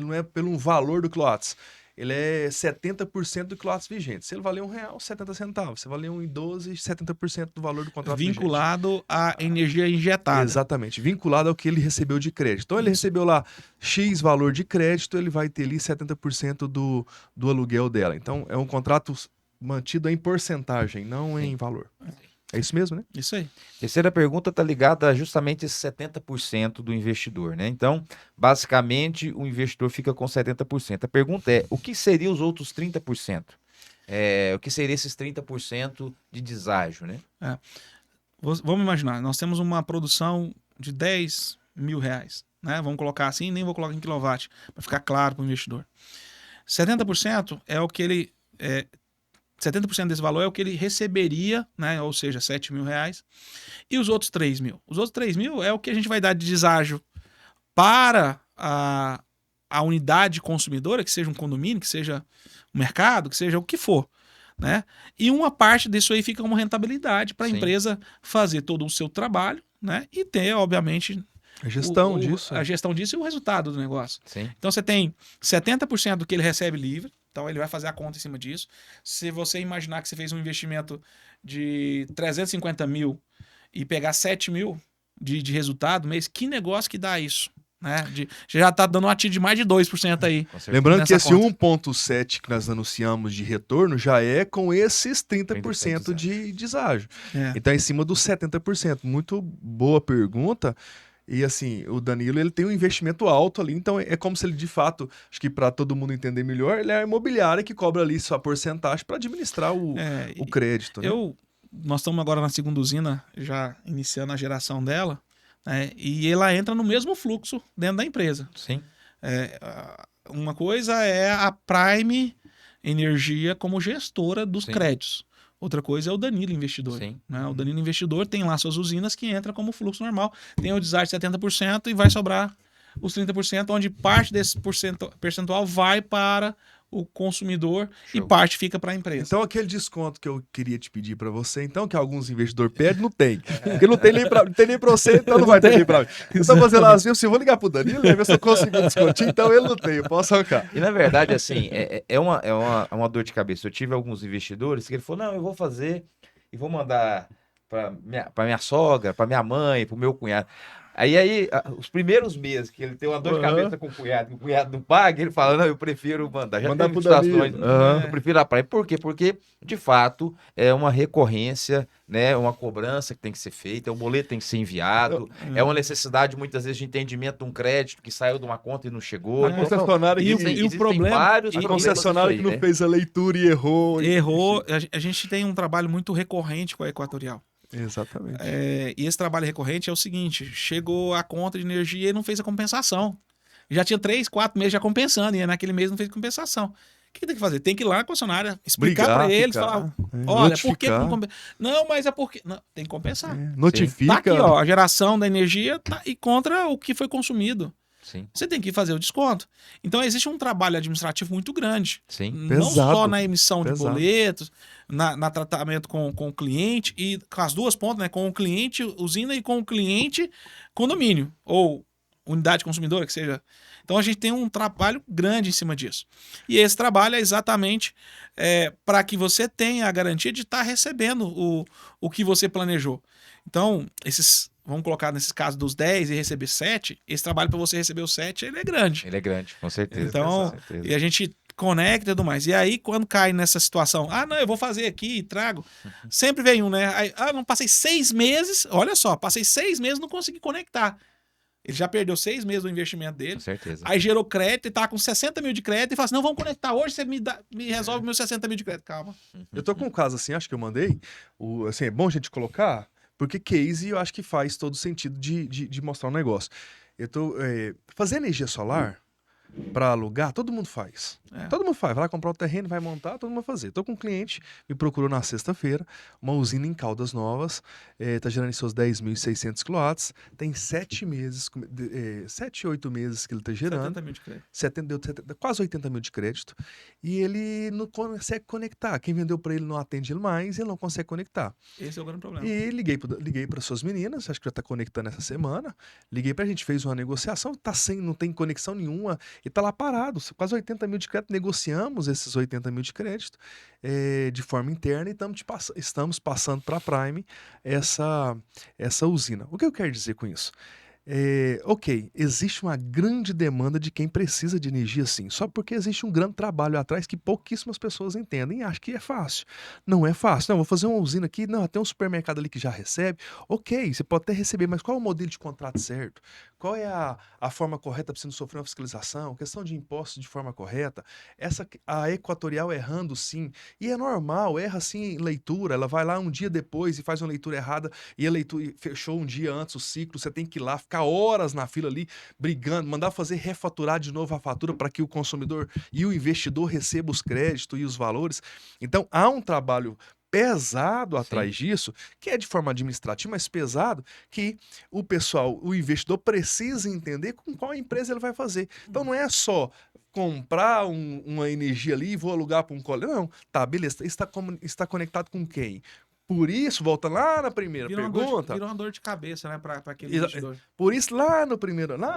não é pelo valor do quilowatt, ele é 70% do quilowatt vigente. Se ele valer R$1, 70 centavos. Se valer R$1,12, 70% do valor do contrato vinculado à energia injetada. Exatamente, vinculado ao que ele recebeu de crédito. Então, ele recebeu lá X valor de crédito, ele vai ter ali 70% do aluguel dela. Então, é um contrato mantido em porcentagem, não em valor. É isso mesmo, né? Isso aí. Terceira pergunta está ligada a justamente esse 70% do investidor, né? Então, basicamente, o investidor fica com 70%. A pergunta é: o que seriam os outros 30%? O que seria esses 30% de deságio, né? Vamos imaginar, nós temos uma produção de R$10 mil, né? Vamos colocar assim, nem vou colocar em quilowatt, para ficar claro para o investidor. 70% é o que ele... 70% desse valor é o que ele receberia, né? Ou seja, R$7 mil. E os outros 3 mil? Os outros 3 mil é o que a gente vai dar de deságio para a unidade consumidora, que seja um condomínio, que seja um mercado, que seja o que for, né? E uma parte disso aí fica como rentabilidade para a empresa fazer todo o seu trabalho, né? E ter, obviamente, a gestão disso. A gestão disso e o resultado do negócio. Sim. Então você tem 70% do que ele recebe livre, então ele vai fazer a conta em cima disso. Se você imaginar que você fez um investimento de 350 mil e pegar 7 mil de resultado no mês, que negócio que dá isso? né? Já tá dando uma TIR de mais de 2% aí. Com certeza. Lembrando que nessa esse conta. 1,7 que nós anunciamos de retorno já é com esses 30% 30% de deságio. É. Então, em cima dos 70%. Muito boa pergunta. E assim, o Danilo ele tem um investimento alto ali, então é como se ele de fato, acho que para todo mundo entender melhor, ele é a imobiliária que cobra ali sua porcentagem para administrar o crédito, né? Nós estamos agora na segunda usina, já iniciando a geração dela, né? E ela entra no mesmo fluxo dentro da empresa. Sim. Uma coisa é a Prime Energia como gestora dos Sim. créditos. Outra coisa é o Danilo Investidor. Sim. Né? O Danilo Investidor tem lá suas usinas que entra como fluxo normal. Tem o deságio de 70% e vai sobrar os 30%, onde parte desse percentual vai para o consumidor e Show. parte fica para a empresa. Então, aquele desconto que eu queria te pedir para você, então, que alguns investidores pedem, não tem. Porque não tem nem para você, então não vai ter nem para mim. Eu tô fazendo assim, eu vou ligar pro Danilo, né, ver se eu consigo um descontinho, então ele não tem, eu posso arrancar. E na verdade, assim, é uma dor de cabeça. Eu tive alguns investidores que ele falou, não, eu vou fazer e vou mandar para minha sogra, para minha mãe, para o meu cunhado. Aí, os primeiros meses que ele tem uma dor de cabeça com o cunhado, que o cunhado não paga, ele fala, não, eu prefiro mandar. Já Mandar teve pro situações, Danilo. Aham. eu prefiro a praia. Por quê? Porque, de fato, é uma recorrência, né? Uma cobrança que tem que ser feita, o boleto tem que ser enviado, é uma necessidade, muitas vezes, de entendimento de um crédito que saiu de uma conta e não chegou. A concessionária que, existem problema- vários a problemas concessionária que disso não aí, né? fez a leitura e errou. Errou. A gente tem um trabalho muito recorrente com a Equatorial. Exatamente. E esse trabalho recorrente é o seguinte: chegou a conta de energia e não fez a compensação. Já tinha 3, 4 meses já compensando, e naquele mês não fez compensação. O que tem que fazer? Tem que ir lá na concessionária, explicar Brigar, para eles, ficar, falar: olha, notificar. por que não compensa? Não, mas é porque. Não, tem que compensar. Notifica. Tá aqui, ó, a geração da energia tá, e contra o que foi consumido. Sim, Você tem que fazer o desconto. Então, existe um trabalho administrativo muito grande. sim. Não Pesado, só na emissão de pesado. boletos, na tratamento com o cliente, e com as duas pontas, né? Com o cliente usina e com o cliente condomínio, ou unidade consumidora, que seja. Então, a gente tem um trabalho grande em cima disso. E esse trabalho é exatamente para que você tenha a garantia de estar recebendo o que você planejou. Então, vamos colocar nesses casos dos 10 e receber 7, esse trabalho para você receber os 7, ele é grande. Ele é grande, com certeza. Então, com certeza. e a gente conecta e tudo mais. E aí, quando cai nessa situação, não, eu vou fazer aqui e trago, sempre vem um, né? Aí, não, passei 6 meses, olha só, passei 6 meses e não consegui conectar. Ele já perdeu 6 meses do investimento dele. Com certeza. Aí gerou crédito e tá com 60 mil de crédito e fala assim, não, vamos conectar hoje, você me resolve meus 60 mil de crédito. Calma. Eu tô com um caso assim, acho que eu mandei. Assim, é bom a gente colocar, porque case eu acho que faz todo sentido de mostrar um negócio. Fazer energia solar para alugar, todo mundo faz. Todo mundo faz. Vai lá comprar o terreno, vai montar, todo mundo vai fazer. Tô com um cliente, me procurou na sexta-feira, uma usina em Caldas Novas, tá gerando seus 10.600 kW, tem 7 meses, 7, 8 meses que ele tá gerando. 70 mil de crédito. Deu quase 80 mil de crédito, e ele não consegue conectar. Quem vendeu para ele não atende ele mais, ele não consegue conectar. Esse é o grande problema. E liguei para suas meninas, acho que já tá conectando essa semana. Liguei pra gente, fez uma negociação, não tem conexão nenhuma, e tá lá parado, quase 80 mil de crédito. Negociamos esses 80 mil de crédito de forma interna e estamos passando para a Prime essa usina. O que eu quero dizer com isso? Ok, existe uma grande demanda de quem precisa de energia, sim. Só porque existe um grande trabalho atrás que pouquíssimas pessoas entendem e acham que é fácil. Não é fácil. Não, vou fazer uma usina aqui. Não, tem um supermercado ali que já recebe. Ok, você pode até receber, mas qual é o modelo de contrato certo? Qual é a forma correta para você não sofrer uma fiscalização? Questão de impostos de forma correta. A Equatorial errando, sim. E é normal, erra sim em leitura. Ela vai lá um dia depois e faz uma leitura errada e a leitura fechou um dia antes o ciclo. Você tem que ir lá, ficar horas na fila ali, brigando, mandar fazer refaturar de novo a fatura para que o consumidor e o investidor recebam os créditos e os valores. Então, há um trabalho pesado atrás disso, que é de forma administrativa, mas pesado, que o investidor precisa entender com qual empresa ele vai fazer. Então, não é só comprar uma energia ali e vou alugar para um colega. Não, tá, beleza, está conectado com quem? Por isso, volta lá na primeira pergunta. Virou uma dor de cabeça, né, para aquele investidor. Por isso, lá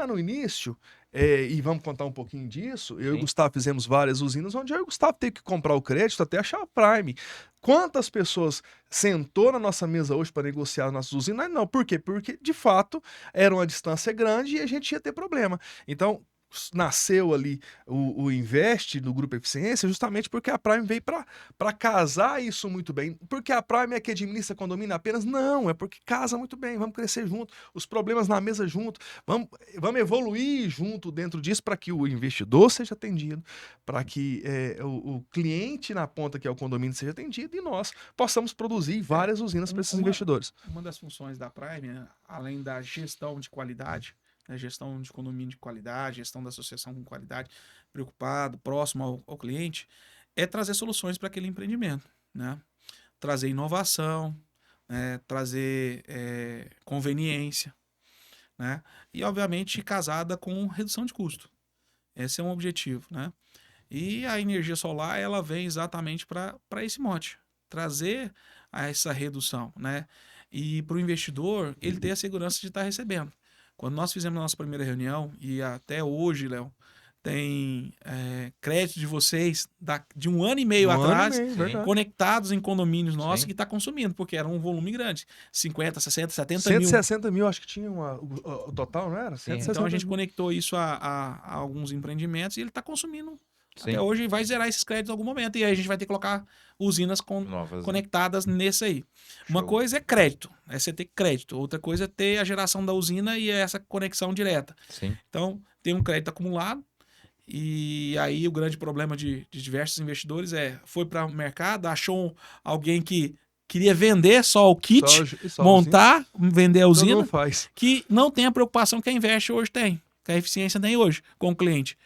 no início, e vamos contar um pouquinho disso. Eu e o Gustavo fizemos várias usinas onde eu e o Gustavo teve que comprar o crédito até achar a Prime. Quantas pessoas sentou na nossa mesa hoje para negociar as nossas usinas? Não, por quê? Porque, de fato, era uma distância grande e a gente ia ter problema. Então, nasceu ali o Invest do Grupo Eficiência justamente porque a Prime veio para casar isso muito bem. Porque a Prime é que administra condomínio apenas? Não, é porque casa muito bem, vamos crescer junto, os problemas na mesa junto, vamos evoluir junto dentro disso para que o investidor seja atendido, para que o cliente na ponta, que é o condomínio, seja atendido e nós possamos produzir várias usinas para esses investidores. Uma das funções da Prime, né, além da gestão de qualidade, né, gestão de condomínio de qualidade, gestão da associação com qualidade, preocupado, próximo ao cliente, é trazer soluções para aquele empreendimento, né? Trazer inovação, né? Trazer conveniência, né? E, obviamente, casada com redução de custo. Esse é um objetivo, né? E a energia solar, ela vem exatamente para esse mote, trazer essa redução, né? E para o investidor, ele ter a segurança de estar recebendo. Quando nós fizemos a nossa primeira reunião, e até hoje, Léo, tem crédito de vocês de 1 ano e meio atrás, conectados em condomínios nossos, que está consumindo, porque era um volume grande. 50, 60, 70 mil. 160 mil, acho que tinha o total, não era? Então a gente conectou isso a alguns empreendimentos e ele está consumindo. Até hoje vai zerar esses créditos em algum momento. E aí a gente vai ter que colocar usinas conectadas nesse aí. Uma coisa é crédito, é você ter crédito. Outra coisa é ter a geração da usina e essa conexão direta. Então, tem um crédito acumulado. E aí o grande problema de diversos investidores foi para o mercado, achou alguém que queria vender só o kit, montar, vender a usina, que não tem a preocupação que a Invest hoje tem, que a Eficiência tem hoje com o cliente.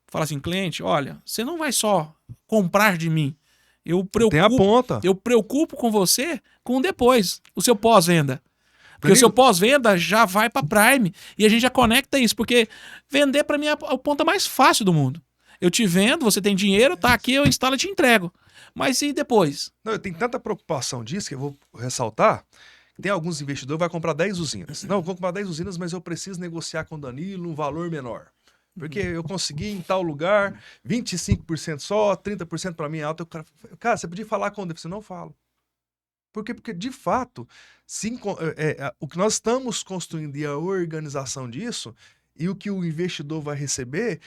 Fala assim, cliente, olha, você não vai só comprar de mim. Eu preocupo com você com depois, o seu pós-venda. Porque o seu pós-venda já vai para Prime e a gente já conecta isso, porque vender para mim é a ponta mais fácil do mundo. Eu te vendo, você tem dinheiro, tá aqui, eu instalo e te entrego. Mas e depois? Não, eu tenho tanta preocupação disso que eu vou ressaltar. Tem alguns investidores que vai comprar 10 usinas. Não, eu vou comprar 10 usinas, mas eu preciso negociar com o Danilo um valor menor. Porque eu consegui em tal lugar 25% só, 30% para mim é alto. Cara, você podia falar com o você não falo. Por quê? Porque, de fato, o que nós estamos construindo e a organização disso, e o que o investidor vai receber,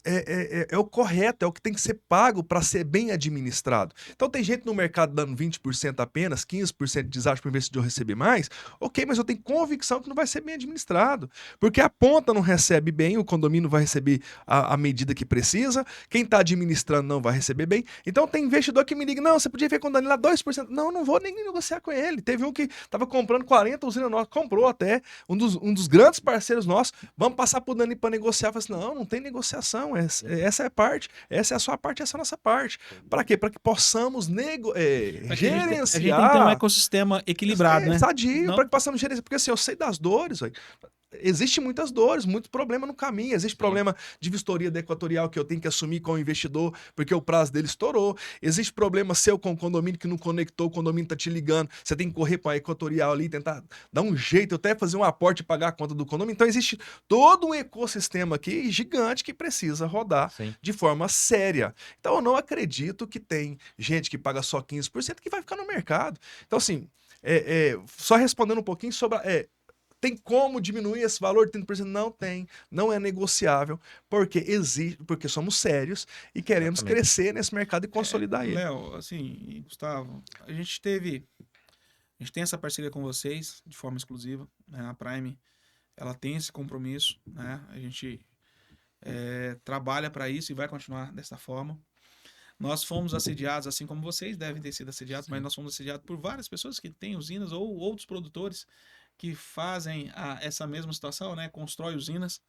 é o correto, é o que tem que ser pago para ser bem administrado. Então tem gente no mercado dando 20% apenas, 15% de desastre para o investidor receber mais. Ok, mas eu tenho convicção que não vai ser bem administrado. Porque a ponta não recebe bem, o condomínio vai receber a medida que precisa, quem está administrando não vai receber bem. Então tem investidor que me liga, não, você podia ver com o Danilo lá 2%. Não vou nem negociar com ele. Teve um que estava comprando 40 usinas nossas, comprou até, um dos grandes parceiros nossos, vamos passar para o Danilo para negociar. Eu falei assim, não tem negociação. Essa é a parte, essa é a sua parte, essa é a nossa parte. Para quê? Para que possamos gerenciar. A gente tem que ter um ecossistema equilibrado, né? Sadio, para que possamos gerenciar. Porque assim, eu sei das dores, véio. Existem muitas dores, muito problema no caminho. Existe problema de vistoria da Equatorial que eu tenho que assumir com o investidor porque o prazo dele estourou. Existe problema seu com o condomínio que não conectou, o condomínio tá te ligando. Você tem que correr para a Equatorial ali, tentar dar um jeito, até fazer um aporte e pagar a conta do condomínio. Então existe todo um ecossistema aqui gigante que precisa rodar de forma séria. Então eu não acredito que tem gente que paga só 15% que vai ficar no mercado. Então assim, só respondendo um pouquinho sobre... Tem como diminuir esse valor de 30%? Não tem, não é negociável, porque somos sérios e queremos crescer nesse mercado e consolidar ele. Léo, assim, Gustavo, a gente tem essa parceria com vocês de forma exclusiva, né? A Prime, ela tem esse compromisso, né? A gente trabalha para isso e vai continuar dessa forma. Nós fomos assediados, assim como vocês devem ter sido assediados, mas nós fomos assediados por várias pessoas que têm usinas ou outros produtores que fazem essa mesma situação, né? Constrói usinas.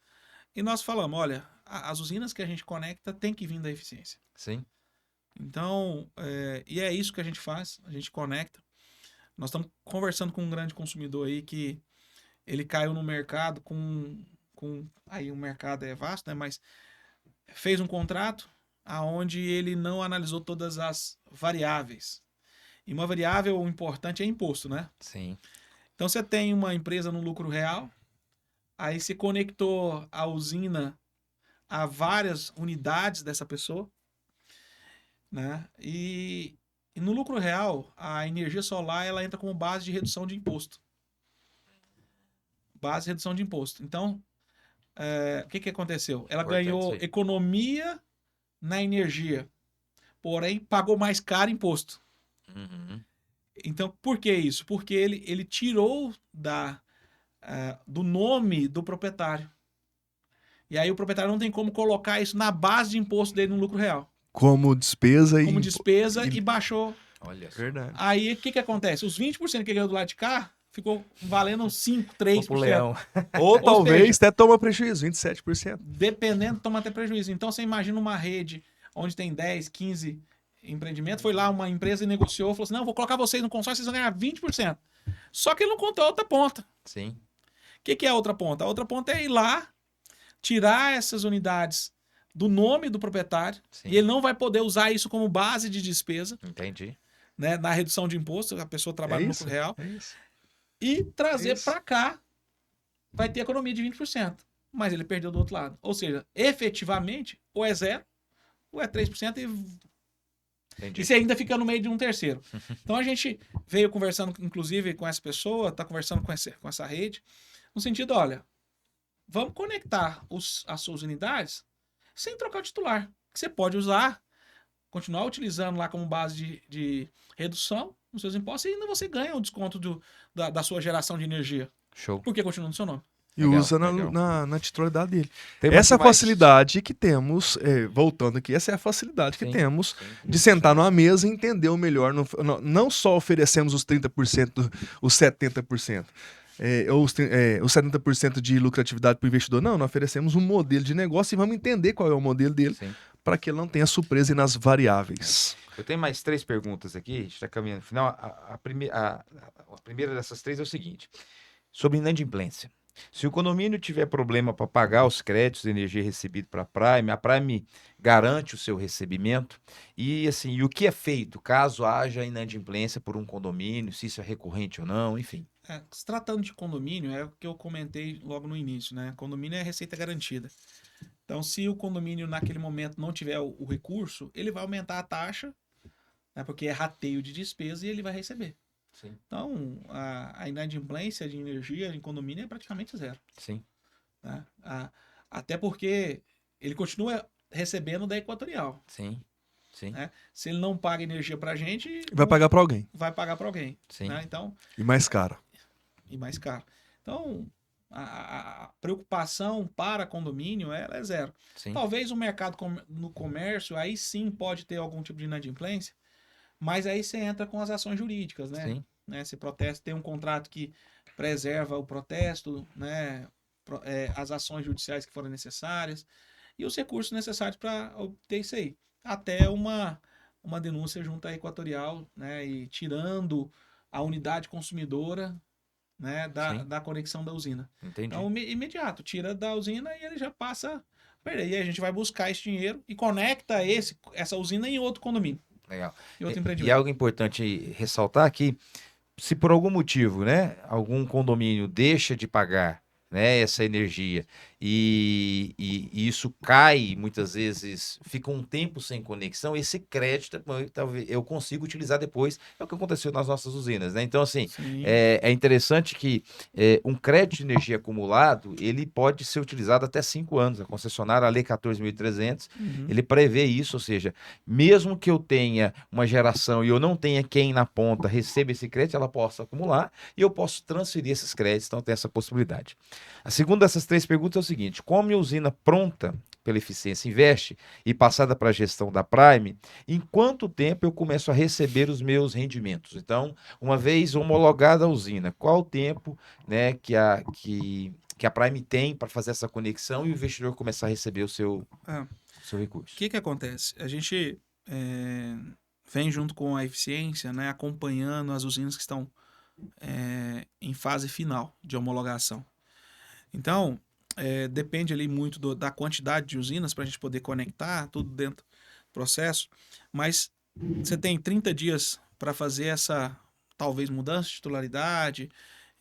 E nós falamos, olha, as usinas que a gente conecta tem que vir da eficiência. Então, e é isso que a gente faz, a gente conecta. Nós estamos conversando com um grande consumidor aí que ele caiu no mercado aí o mercado é vasto, né? Mas fez um contrato aonde ele não analisou todas as variáveis. E uma variável importante é imposto, né? Então você tem uma empresa no lucro real, aí você conectou a usina a várias unidades dessa pessoa, né? E no lucro real, a energia solar ela entra como base de redução de imposto. Base de redução de imposto. Então, o que aconteceu? Ela Importante ganhou isso aí. economia na energia, porém pagou mais caro imposto. Uhum. Então, por que isso? Porque ele tirou do nome do proprietário. E aí o proprietário não tem como colocar isso na base de imposto dele no lucro real. Como despesa Como e... despesa e- e baixou. Olha só. Verdade. Aí o que acontece? Os 20% que ganhou do lado de cá ficou valendo 5, 3%. Vou pro leão. Ou talvez seja, até toma prejuízo, 27%. Dependendo, toma até prejuízo. Então você imagina uma rede onde tem 10, 15 empreendimentos. Foi lá uma empresa e negociou, falou assim: não, vou colocar vocês no consórcio, vocês vão ganhar 20%. Só que ele não contou a outra ponta. Sim. O que é a outra ponta? A outra ponta é ir lá, tirar essas unidades do nome do proprietário, Sim. e ele não vai poder usar isso como base de despesa, Entendi. né, na redução de imposto, a pessoa trabalha no lucro real, É isso. e trazer Isso. para cá, vai ter economia de 20%. Mas ele perdeu do outro lado. Ou seja, efetivamente, ou é 0, ou é 3%, Entendi. e você ainda fica no meio de um terceiro. Então a gente veio conversando, inclusive, com essa pessoa, está conversando com essa rede, no sentido, olha, vamos conectar as suas unidades sem trocar o titular. Que você pode usar, continuar utilizando lá como base de redução nos seus impostos e ainda você ganha o desconto da sua geração de energia. Show. Porque continua no seu nome. E Legal, usa legal. na titularidade dele. Temos Essa é a mais- facilidade que temos, voltando aqui, essa é a facilidade que Sim, temos sim. de sentar numa mesa e entender o melhor. Não só oferecemos os 30%, os 70%. Ou os 70% de lucratividade para o investidor. Não, nós oferecemos um modelo de negócio e vamos entender qual é o modelo dele Sim. para que ele não tenha surpresa nas variáveis. Eu tenho mais 3 perguntas aqui, a gente está caminhando no final. A primeira dessas 3 é o seguinte: sobre inadimplência. Se o condomínio tiver problema para pagar os créditos de energia recebido para a Prime garante o seu recebimento. E assim, e o que é feito caso haja inadimplência por um condomínio, se isso é recorrente ou não, enfim. Se tratando de condomínio, é o que eu comentei logo no início, né? Condomínio é receita garantida. Então, se o condomínio naquele momento não tiver o recurso, ele vai aumentar a taxa, né? Porque é rateio de despesa e ele vai receber. Sim. Então, a inadimplência de energia em condomínio é praticamente 0. Sim. Né? Até porque ele continua recebendo da Equatorial. Sim. Sim. Né? Se ele não paga energia pra gente, Vai pagar para alguém. vai pagar para alguém. Sim. Né? Então, E mais caro. e mais caro. Então, a preocupação para condomínio ela é 0. Sim. Talvez o mercado no comércio, aí sim pode ter algum tipo de inadimplência, mas aí você entra com as ações jurídicas, né? Sim. Você protesta, tem um contrato que preserva o protesto, né? As ações judiciais que forem necessárias e os recursos necessários para obter isso aí. Até uma denúncia junto à Equatorial, né? E tirando a unidade consumidora, né? Da conexão da usina. Entendi. Então, imediato, tira da usina e ele já passa. Peraí, a gente vai buscar esse dinheiro e conecta essa usina em outro condomínio. Legal. Em outro E empreendimento. algo importante ressaltar aqui, se por algum motivo, né, algum condomínio deixa de pagar, né, essa energia e isso cai, muitas vezes fica um tempo sem conexão, esse crédito talvez eu consiga utilizar depois, é o que aconteceu nas nossas usinas, né? Então, assim, Sim. é interessante que um crédito de energia acumulado, ele pode ser utilizado até 5 anos. A concessionária, a Lei 14.300, Uhum. ele prevê isso, ou seja, mesmo que eu tenha uma geração e eu não tenha quem na ponta receba esse crédito, ela possa acumular e eu posso transferir esses créditos, então tem essa possibilidade. A segunda dessas 3 perguntas é o seguinte: como a usina pronta pela Eficiência Invest e passada para a gestão da Prime, em quanto tempo eu começo a receber os meus rendimentos? Então, uma vez homologada a usina, qual o tempo, né, que a Prime tem para fazer essa conexão e o investidor começar a receber o seu recurso? O que acontece? A gente vem junto com a Eficiência, né, acompanhando as usinas que estão em fase final de homologação. Então, depende ali muito da quantidade de usinas para a gente poder conectar tudo dentro do processo, mas você tem 30 dias para fazer essa, talvez, mudança de titularidade,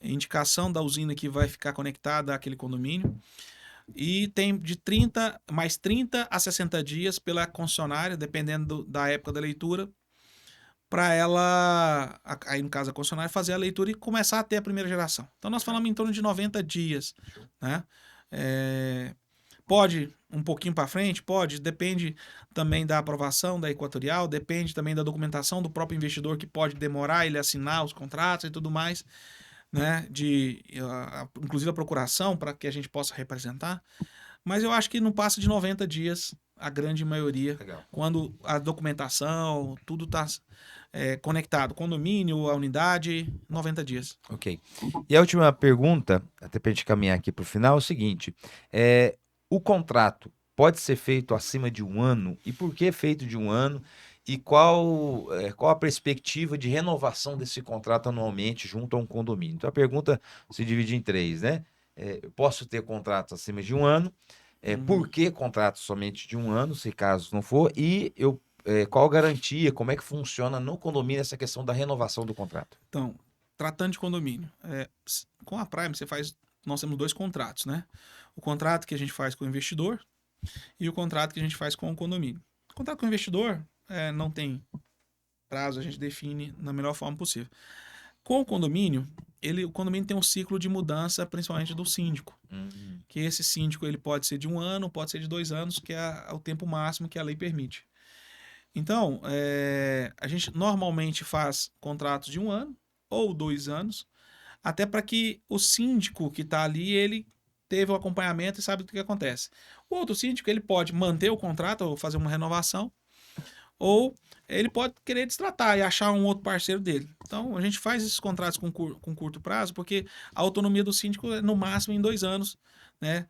indicação da usina que vai ficar conectada àquele condomínio. E tem de 30, mais 30 a 60 dias pela concessionária, dependendo da época da leitura, para ela, aí no caso a concessionária, fazer a leitura e começar a ter a primeira geração. Então nós falamos em torno de 90 dias, né? Pode um pouquinho para frente, pode, depende também da aprovação da Equatorial, depende também da documentação do próprio investidor, que pode demorar ele assinar os contratos e tudo mais, né? Inclusive a procuração para que a gente possa representar. Mas eu acho que não passa de 90 dias, a grande maioria, Legal. quando a documentação, tudo está conectado. Condomínio, a unidade, 90 dias. Ok. E a última pergunta, até para a gente caminhar aqui para o final, é o seguinte: o contrato pode ser feito acima de 1 ano? E por que feito de 1 ano? E qual a perspectiva de renovação desse contrato anualmente junto a um condomínio? Então a pergunta se divide em 3, né? Eu posso ter contratos acima de 1 ano? Por que contrato somente de 1 ano, se caso não for? E qual a garantia, como é que funciona no condomínio essa questão da renovação do contrato? Então, tratando de condomínio, com a Prime nós temos 2 contratos, né? O contrato que a gente faz com o investidor e o contrato que a gente faz com o condomínio. O contrato com o investidor não tem prazo, a gente define da melhor forma possível. Com o condomínio tem um ciclo de mudança, principalmente do síndico. Que esse síndico ele pode ser de 1 ano, pode ser de 2 anos, que é o tempo máximo que a lei permite. Então, a gente normalmente faz contratos de 1 ano ou 2 anos, até para que o síndico que está ali, ele teve o acompanhamento e sabe o que acontece. O outro síndico, ele pode manter o contrato ou fazer uma renovação, ou ele pode querer destratar e achar um outro parceiro dele. Então, a gente faz esses contratos com curto prazo, porque a autonomia do síndico é no máximo em 2 anos, né?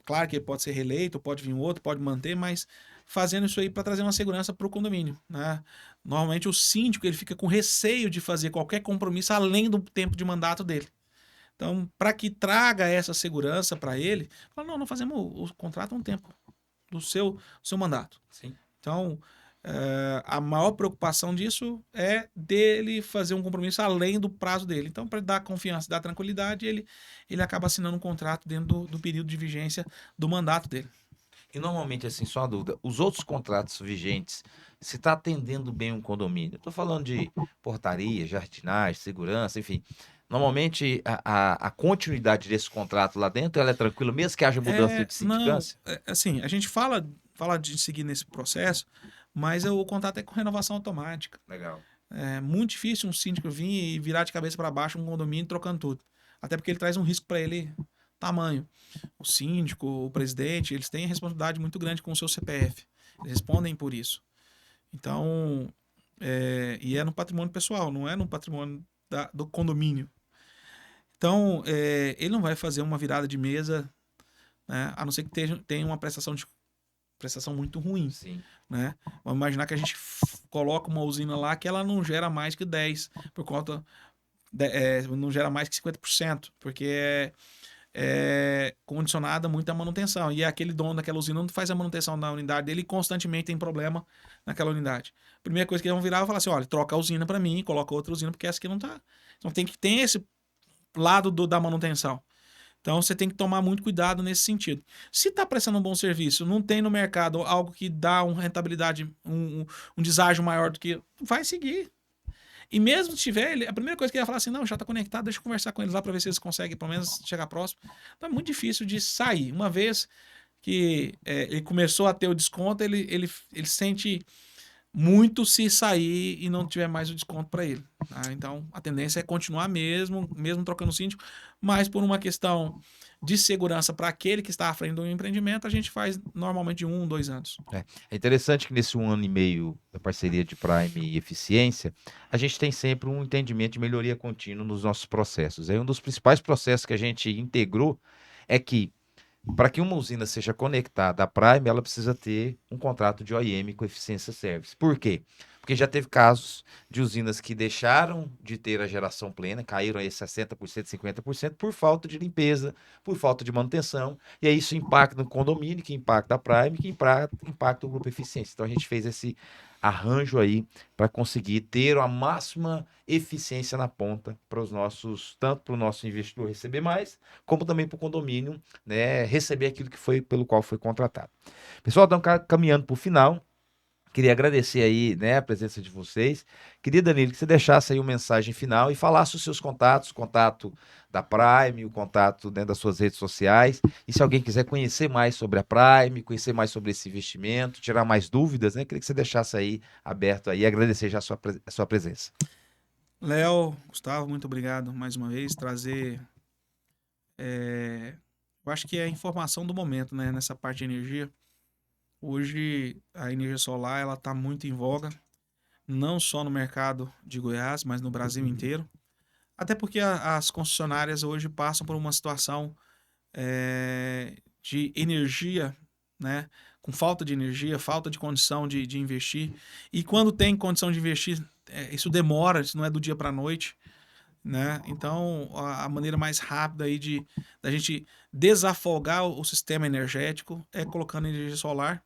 Claro que ele pode ser reeleito, pode vir outro, pode manter, mas fazendo isso aí para trazer uma segurança para o condomínio, né? Normalmente o síndico ele fica com receio de fazer qualquer compromisso além do tempo de mandato dele. Então, para que traga essa segurança para ele, fala, não fazemos o contrato um tempo do seu mandato. Sim. Então, a maior preocupação disso é dele fazer um compromisso além do prazo dele. Então, para dar confiança, dar tranquilidade, ele acaba assinando um contrato dentro do período de vigência do mandato dele. E normalmente, assim, só uma dúvida, os outros contratos vigentes, se está atendendo bem um condomínio, estou falando de portaria, jardinagem, segurança, enfim, normalmente a continuidade desse contrato lá dentro, ela é tranquila, mesmo que haja mudança de sindicância? Assim, a gente fala de seguir nesse processo, mas o contrato é com renovação automática. Legal. É muito difícil um síndico vir e virar de cabeça para baixo um condomínio trocando tudo. Até porque ele traz um risco para ele tamanho. O síndico, o presidente, eles têm responsabilidade muito grande com o seu CPF. Eles respondem por isso. Então, e é no patrimônio pessoal, não é no patrimônio do condomínio. Então, ele não vai fazer uma virada de mesa, né, a não ser que tenha uma prestação muito ruim. Sim. Né? Vamos imaginar que a gente coloca uma usina lá que ela não gera mais que 10, por conta não gera mais que 50%, porque é condicionada muito à manutenção. E aquele dono daquela usina não faz a manutenção da unidade dele e constantemente tem problema naquela unidade. A primeira coisa que eles vão virar é falar assim: olha, troca a usina para mim, coloca outra usina, porque essa aqui não tá. Então tem esse lado da manutenção. Então você tem que tomar muito cuidado nesse sentido. Se está prestando um bom serviço, não tem no mercado algo que dá uma rentabilidade, um deságio maior do que. Vai seguir. E mesmo se tiver, a primeira coisa que ele ia falar assim: não, já está conectado, deixa eu conversar com eles lá para ver se eles conseguem pelo menos chegar próximo. Então é muito difícil de sair. Uma vez que ele começou a ter o desconto, ele sente muito se sair e não tiver mais o desconto para ele. Tá? Então, a tendência é continuar mesmo trocando o síndico, mas por uma questão de segurança para aquele que está à frente do empreendimento, a gente faz normalmente de 1, 2 anos. É interessante que nesse 1 ano e meio da parceria de Prime e Eficiência, a gente tem sempre um entendimento de melhoria contínua nos nossos processos. Aí um dos principais processos que a gente integrou é que, para que uma usina seja conectada à Prime, ela precisa ter um contrato de OIM com Eficiência Service. Por quê? Porque já teve casos de usinas que deixaram de ter a geração plena, caíram aí 60%, 50% por falta de limpeza, por falta de manutenção, e aí isso impacta no condomínio, que impacta a Prime, que impacta o grupo Eficiência. Então a gente fez esse arranjo aí para conseguir ter a máxima eficiência na ponta para os nossos, tanto para o nosso investidor receber mais, como também para o condomínio, né, receber aquilo que foi pelo qual foi contratado. Pessoal, estamos caminhando para o final. Queria agradecer aí, né, a presença de vocês. Queria, Danilo, que você deixasse aí uma mensagem final e falasse os seus contatos, o contato da Prime, o contato, né, das suas redes sociais. E se alguém quiser conhecer mais sobre a Prime, conhecer mais sobre esse investimento, tirar mais dúvidas, né, queria que você deixasse aí aberto aí e agradecer já a sua presença. Léo, Gustavo, muito obrigado mais uma vez. Trazer. Eu acho que é a informação do momento, né? Nessa parte de energia. Hoje a energia solar ela está muito em voga, não só no mercado de Goiás, mas no Brasil inteiro. Até porque as concessionárias hoje passam por uma situação de energia, né? Com falta de energia, falta de condição de investir. E quando tem condição de investir, isso demora, isso não é do dia para a noite, né? Então, a maneira mais rápida aí da gente desafogar o sistema energético é colocando energia solar,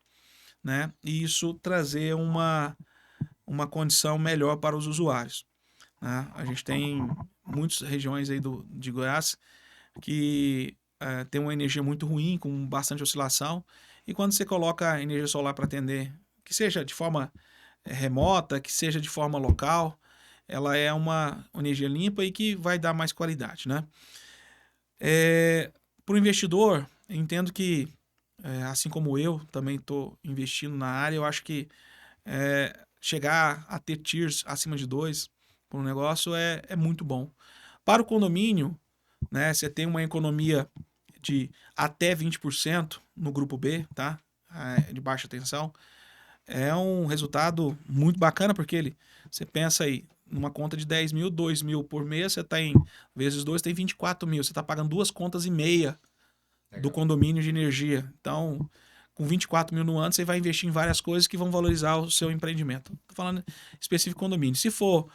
né? E isso trazer uma condição melhor para os usuários, né? A gente tem muitas regiões aí de Goiás que tem uma energia muito ruim, com bastante oscilação, e quando você coloca a energia solar para atender, que seja de forma remota, que seja de forma local, ela é uma energia limpa e que vai dar mais qualidade, né? Para o investidor, eu entendo que, assim como eu também estou investindo na área, eu acho que chegar a ter tiers acima de 2 para um negócio é muito bom. Para o condomínio, né, você tem uma economia de até 20% no grupo B, tá? De baixa tensão. É um resultado muito bacana, porque você pensa aí, numa conta de 10 mil, 2 mil por mês, você está em vezes 2, tem 24 mil. Você está pagando 2,5 contas do condomínio de energia. Então, com 24 mil no ano, você vai investir em várias coisas que vão valorizar o seu empreendimento. Estou falando específico condomínio. Se for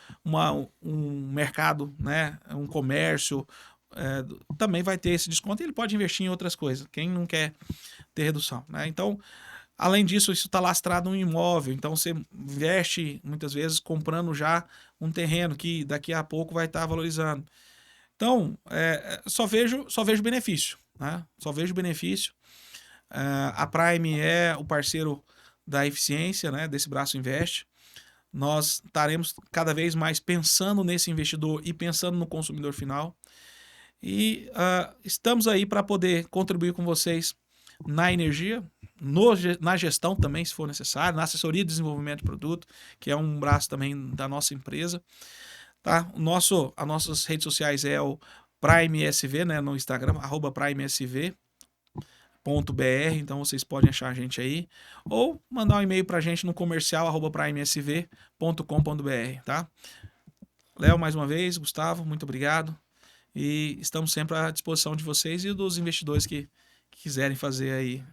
um mercado, né, um comércio, também vai ter esse desconto e ele pode investir em outras coisas. Quem não quer ter redução, né? Então, além disso, isso está lastrado no imóvel. Então, você investe, muitas vezes, comprando já um terreno que daqui a pouco vai estar valorizando. Então, só vejo benefício, né? Só vejo benefício. A Prime é o parceiro da eficiência, né, desse Braço Invest. Nós estaremos cada vez mais pensando nesse investidor e pensando no consumidor final. E estamos aí para poder contribuir com vocês na energia, na gestão também, se for necessário, na assessoria de desenvolvimento de produto, que é um braço também da nossa empresa. Tá? As nossas redes sociais é o Prime SV, né, no Instagram, @PrimeSV. .br, então vocês podem achar a gente aí, ou mandar um e-mail pra gente no comercial @primesv.com.br, tá? Léo, mais uma vez, Gustavo, muito obrigado, e estamos sempre à disposição de vocês e dos investidores que quiserem fazer aí,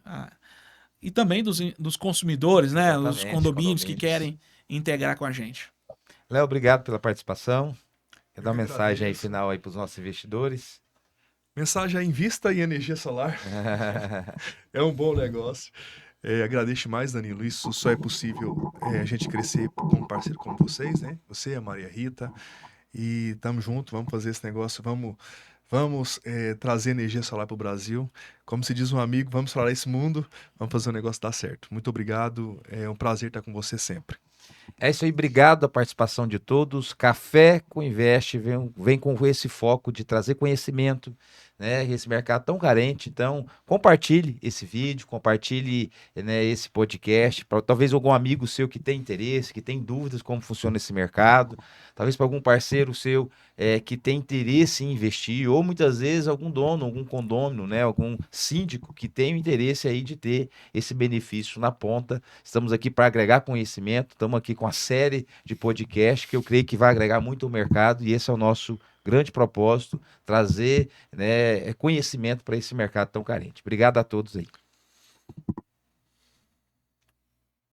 e também dos consumidores, né, os condomínios que querem integrar com a gente. Léo, obrigado pela participação. Quer dar uma agradeço. mensagem aí final aí para os nossos investidores? Mensagem: invista em energia solar. É um bom negócio. Agradeço mais, Danilo. Isso só é possível a gente crescer com um parceiro como vocês, né? Você, a Maria Rita. E tamo junto, vamos fazer esse negócio, vamos trazer energia solar para o Brasil. Como se diz um amigo, vamos falar esse mundo, vamos fazer o negócio dar certo. Muito obrigado, é um prazer estar com você sempre. É isso aí, obrigado a participação de todos. Café com Invest vem com esse foco de trazer conhecimento, né? Esse mercado tão carente. Então, compartilhe esse vídeo, compartilhe, né, esse podcast para talvez algum amigo seu que tem interesse, que tem dúvidas como funciona esse mercado, talvez para algum parceiro seu que tem interesse em investir, ou muitas vezes algum dono, algum condômino, né, algum síndico que tem o interesse aí de ter esse benefício na ponta. Estamos aqui para agregar conhecimento, estamos aqui com a série de podcast que eu creio que vai agregar muito ao mercado e esse é o nosso grande propósito, trazer, né, conhecimento para esse mercado tão carente. Obrigado a todos aí.